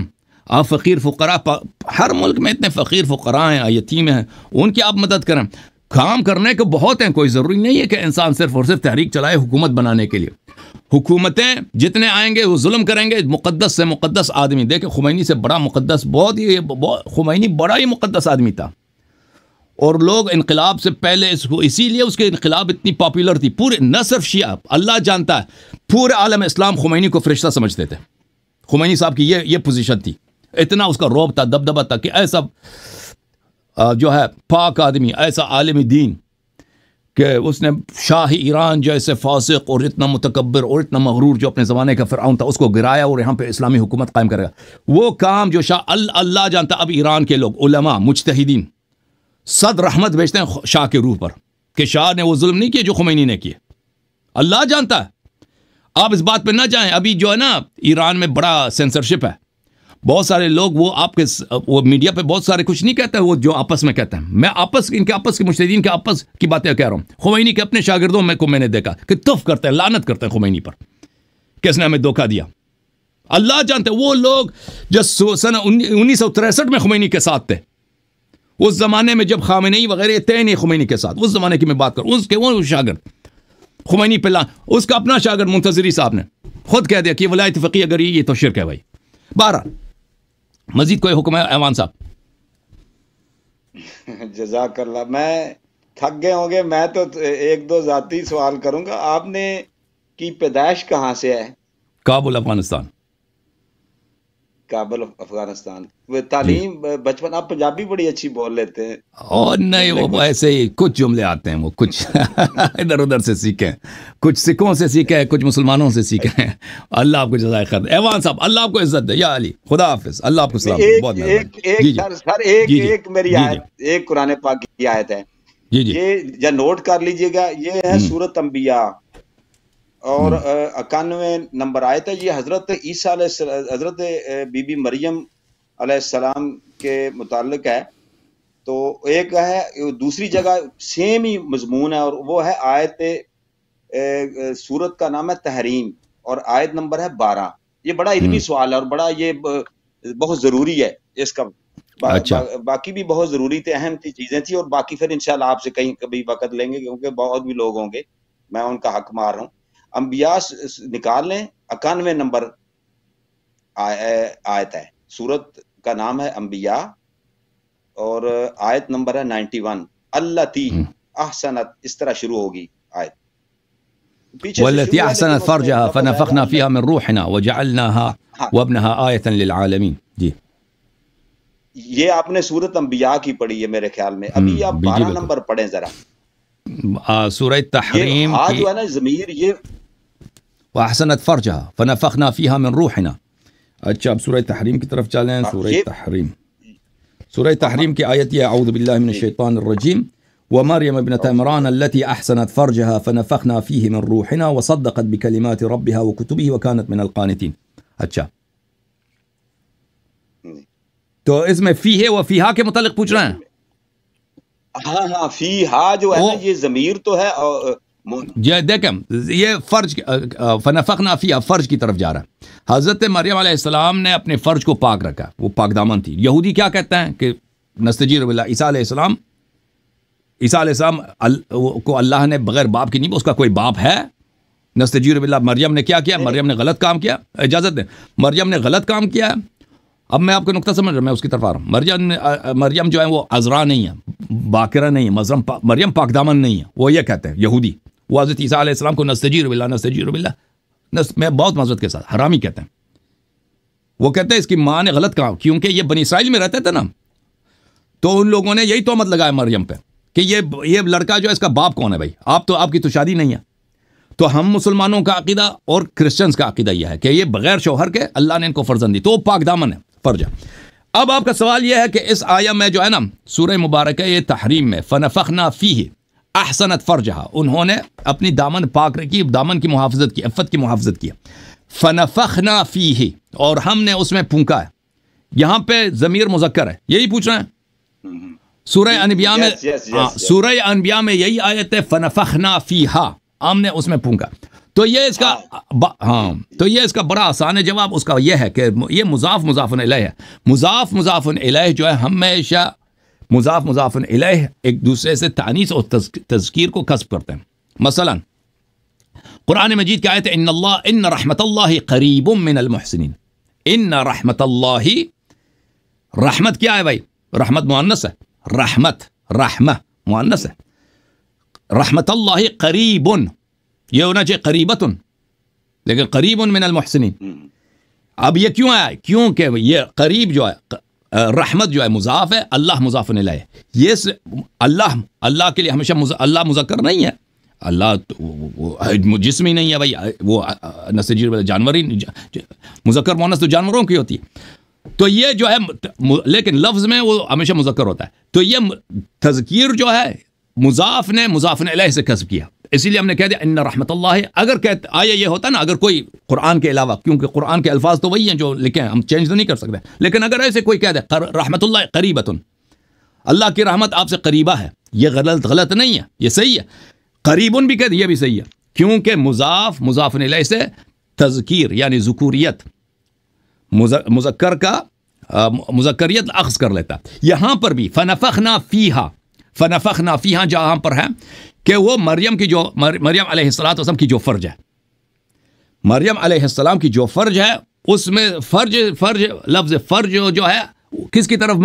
آپ فقیر فقراء, ہر ملک میں اتنے فقیر فقراء ہیں, یتیم ہیں, ان کی آپ مدد کریں. کام کرنے کو بہت ہیں, کوئی ضروری نہیں ہے کہ انسان صرف اور صرف تحریک چلائے حکومت بنانے کے لیے. حکومتیں جتنے آئیں گے وہ ظلم کریں گے. مقدس سے مقدس آدمی دیکھیں, خمینی سے بڑا مقدس, خمینی بڑا ہی مقدس آدمی تھا. اور لوگ انقلاب سے پہلے اسی لیے اس کے انقلاب اتنی پاپولر تھی, پورے نہ صرف شیعہ, اللہ جانتا ہے پورے عالم اسلام خمینی کو فرشتہ سمجھتے تھے. خمینی صاحب کی یہ پوزیشن تھی, اتنا اس کا رعب تھا, دبدبہ تھا کہ ایسا جو ہے پاک آدمی, ایسا عالم دین کہ اس نے شاہ ایران جیسے فاسق اور اتنا متکبر اور اتنا مغرور جو اپنے زمانے کا فرعون تھا اس کو گرایا اور یہاں پہ اسلامی حکومت قائم کرے گا. وہ کام جو اللہ جانتا. اب ایران کے لوگ علماء مجتہدین صد رحمت بھیجتے ہیں شاہ کے روح پر کہ شاہ نے وہ ظلم نہیں کیے جو خمینی نے کیے, اللہ جانتا ہے. آپ اس بات پہ نہ جائیں. ابھی جو ہے نا ایران میں بڑا سینسرشپ ہے, بہت سارے لوگ وہ میڈیا پہ بہت سارے کچھ نہیں کہتے, وہ جو آپس میں کہتے ہیں. میں ان کے آپس کے مجتہدین کے آپس کی باتیں کہہ رہا ہوں. خمینی کے اپنے شاگردوں میں نے دیکھا کہ تف کرتے ہیں, لعنت کرتے ہیں خمینی پر کہ اس نے ہمیں دھوکہ دیا. اللہ جانتے ہیں وہ لوگ جو سن 1963 میں خمینی کے ساتھ تھے, اس زمانے میں جب خامنئی وغیرہ تھے نہیں خمینی کے ساتھ, اس زمانے کی میں بات کروں, اس کے وہ شاگرد خمینی پہ اس کا اپنا شاگرد منتظری صاحب نے خود کہہ دیا کہ ولایت فقیہ اگر یہ تو شرک ہے بھائی. بہرحال مزید کوئی حکم ہے ایوان صاحب؟ جزاک اللہ. میں تھک گئے ہوں گے, میں تو ایک دو ذاتی سوال کروں گا. آپ نے کی پیدائش کہاں سے ہے؟ کابل افغانستان. کابل افغانستان. تعلیم بچپن آپ پنجابی بڑی اچھی بول لیتے ہیں. اور نہیں وہ ایسے ہی کچھ جملے آتے ہیں، وہ کچھ ادھر ادھر سے سیکھے، کچھ سکھوں سے سیکھے، کچھ مسلمانوں سے سیکھے. اللہ آپ کو جزائے خیر. ایوان صاحب اللہ آپ کو عزت دے. یا علی خدا حافظ، اللہ آپ کو سلام. بہت مہربانی. ایک میری آیت، ایک قرآن پاک کی آیت ہے، یہ یا نوٹ کر لیجئے گا، یہ ہے سورۃ انبیاء اور 91 نمبر آیت ہے. یہ حضرت عیسیٰ علیہ حضرت بی بی مریم علیہ السلام کے متعلق ہے. تو ایک ہے، دوسری جگہ سیم ہی مضمون ہے، اور وہ ہے آیت سورت کا نام ہے تحریم اور آیت نمبر ہے 12. یہ بڑا علمی سوال ہے اور بڑا یہ بہت ضروری ہے اس کا. باقی بھی بہت ضروری تھے، اہم چیزیں تھیں، اور باقی پھر انشاءاللہ آپ سے کہیں کبھی وقت لیں گے کیونکہ بہت بھی لوگ ہوں گے، میں ان کا حق مار رہا ہوں. انبیاء نکال لیں، 91 نمبر آیت ہے، سورت کا نام ہے انبیاء اور آیت نمبر ہے 91. التی احسنت، اس طرح شروع ہوگی آیت. والتي احسنت فرجها فنفخنا فيها من روحنا وجعلناها وابنها آية للعالمين. جی یہ آپ نے سورت انبیاء کی پڑھی ہے میرے خیال میں. ابھی آپ 12 نمبر پڑھیں ذرا. سورہ تحریم کی جو ہے نا ضمیر یہ واحسنت فرجها فنفخنا فيها من روحنا. اچھا اب سورہ تحریم کی طرف چلیں. سورہ تحریم کی آیت یہ اعوذ باللہ من الشیطان الرجیم ومریم ابنت عمران التي احسنت فرجها فنفخنا فيه من روحنا وصدقت بكلمات ربها وكتبه وكانت من القانتين. اچھا تو اس میں فی ہے و فیہا کے متعلق پوچھ رہے ہیں. ہاں فیہا جو ہے نا یہ ضمیر تو ہے. یہ دیکھیں یہ فرج فنفخنا فیہا فرج کی طرف جا رہا ہے. حضرت مریم علیہ السلام نے اپنے فرج کو پاک رکھا، وہ پاک دامن تھی. یہودی کیا کہتے ہیں کہ نستجیر باللہ، عیسیٰ علیہ السلام کو اللہ نے بغیر باپ کی نہیں، اس کا کوئی باپ ہے. نستجیر باللہ مریم نے کیا کیا؟ مریم نے غلط کام کیا. اجازت دیں، مریم نے غلط کام کیا. اب میں آپ کو نقطہ سمجھ رہا ہوں، میں اس کی طرف آ رہا ہوں. مریم جو ہے وہ عذرا نہیں ہے، باقرہ نہیں ہے، مریم پاک دامن نہیں ہے. وہ یہ کہتے ہیں یہودی. وہ حضرت عیسیٰ علیہ السلام کو نستجیر باللہ میں بہت معذرت کے ساتھ حرامی کہتے ہیں. وہ کہتے ہیں اس کی ماں نے غلط کہا، کیونکہ یہ بنی اسرائیل میں رہتے تھے نا، تو ان لوگوں نے یہی تہمت لگایا مریم پہ کہ یہ لڑکا جو ہے اس کا باپ کون ہے. بھائی آپ کی تو شادی نہیں ہے. تو ہم مسلمانوں کا عقیدہ اور کرسچنز کا عقیدہ یہ ہے کہ یہ بغیر شوہر کے اللہ نے ان کو فرزند دی، تو وہ پاک دامن ہے، فرج ہے. اب آپ کا سوال یہ ہے کہ اس آیہ میں جو ہے نا سورہ مبارکہ یہ تحریم میں فنفخنا فیہ احسنت فرجہا، انہوں نے اپنی دامن پاک رکھی، دامن کی محافظت کی، عفت کی محافظت کی. فنفخنا فیہ، اور ہم نے اس میں پھونکا ہے. یہاں پہ ضمیر مذکر ہے، یہی پوچھ رہے ہیں. سورہ انبیاء میں سورہ انبیاء میں یہی آیت ہے فنفخنا فیہا، ہم نے اس میں پھونکا. تو یہ اس کا تو یہ اس کا بڑا آسان ہے جواب. اس کا یہ ہے کہ یہ مضاف مضاف الیہ ہے. مضاف الیہ جو ہے ہمیشہ مضاف الیہ ایک دوسرے سے تانیث اور تذکیر کو کسب کرتے ہیں. مثلا قرآن مجید کی آیت ہے ان رحمت اللہ قریب من المحسنین. ان رحمت اللہ، رحمت کیا ہے بھائی؟ رحمت مؤنث ہے، رحمہ مؤنث ہے. رحمت اللہ قریب، یہ ہونا چاہیے قریبتن، لیکن قریب من المحسنین. اب یہ کیوں آیا؟ کیونکہ یہ قریب جو ہے، رحمت جو ہے مضاف ہے، اللہ مضاف الیہ. یہ اللہ کے لیے ہمیشہ اللہ مذکر نہیں ہے. اللہ جسم ہی نہیں ہے بھائی، وہ نسجیر والا جانور ہی، مذکر مؤنث تو جانوروں کی ہوتی ہے. تو یہ جو ہے لیکن لفظ میں وہ ہمیشہ مذکر ہوتا ہے. تو یہ تذکیر جو ہے مضاف نے مضاف الیہ سے کسب کیا، اسی لیے ہم نے کہہ دیا ان رحمت اللہ. اگر آیا یہ ہوتا نا، اگر کوئی قرآن کے علاوہ، کیونکہ قرآن کے الفاظ تو وہی ہیں جو لکھے ہیں، ہم چینج تو نہیں کر سکتے، لیکن اگر ایسے کوئی کہہ دے رحمت اللہ قریبتن، اللہ کی رحمت آپ سے قریبہ ہے، یہ غلط نہیں ہے، یہ صحیح ہے. قریبن بھی کہہ دے، یہ بھی صحیح ہے، کیونکہ مضاف الیہ سے تذکیر یعنی ذکوریت، مذکر کا مذکریت اخذ کر لیتا. یہاں پر بھی فنفخنا فیہا جہاں پر ہے کہ وہ مریم علیہ السلام کی جو فرج ہے، مریم علیہ السلام کی جو فرج ہے، اس میں فرج لفظ فرج جو ہے کس کی طرف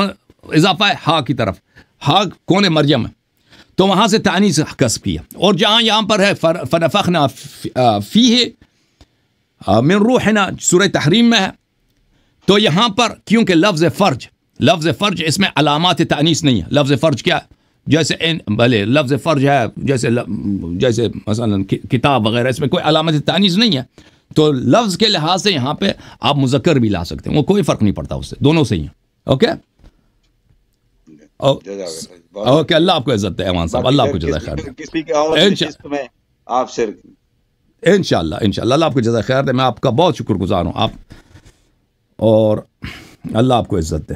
اضافہ ہے؟ ہا کی طرف. ہا کون ہے؟ مریم ہے. تو وہاں سے تانیث کسب کیا. اور جہاں یہاں پر ہے فنفخنا فیہ من روحنا، سورہ تحریم میں ہے. تو یہاں پر کیونکہ لفظ فرج اس میں علامات تانیث نہیں ہے. لفظ فرج کیا جیسے بھلے لفظ فرج ہے جیسے مثلا کتاب وغیرہ, اس میں کوئی علامت تانیث نہیں ہے, تو لفظ کے لحاظ سے یہاں پہ آپ مذکر بھی لا سکتے ہیں, وہ کوئی فرق نہیں پڑتا اس سے, دونوں سے ہی ہیں. اوکے اوکے, اللہ آپ کو عزت دے ایمان صاحب, اللہ آپ کو جزائے خیر دے آپ سے انشاءاللہ اللہ آپ کو جزائے خیر دے. میں آپ کا بہت شکر گزار ہوں آپ, اور اللہ آپ کو عزت دے.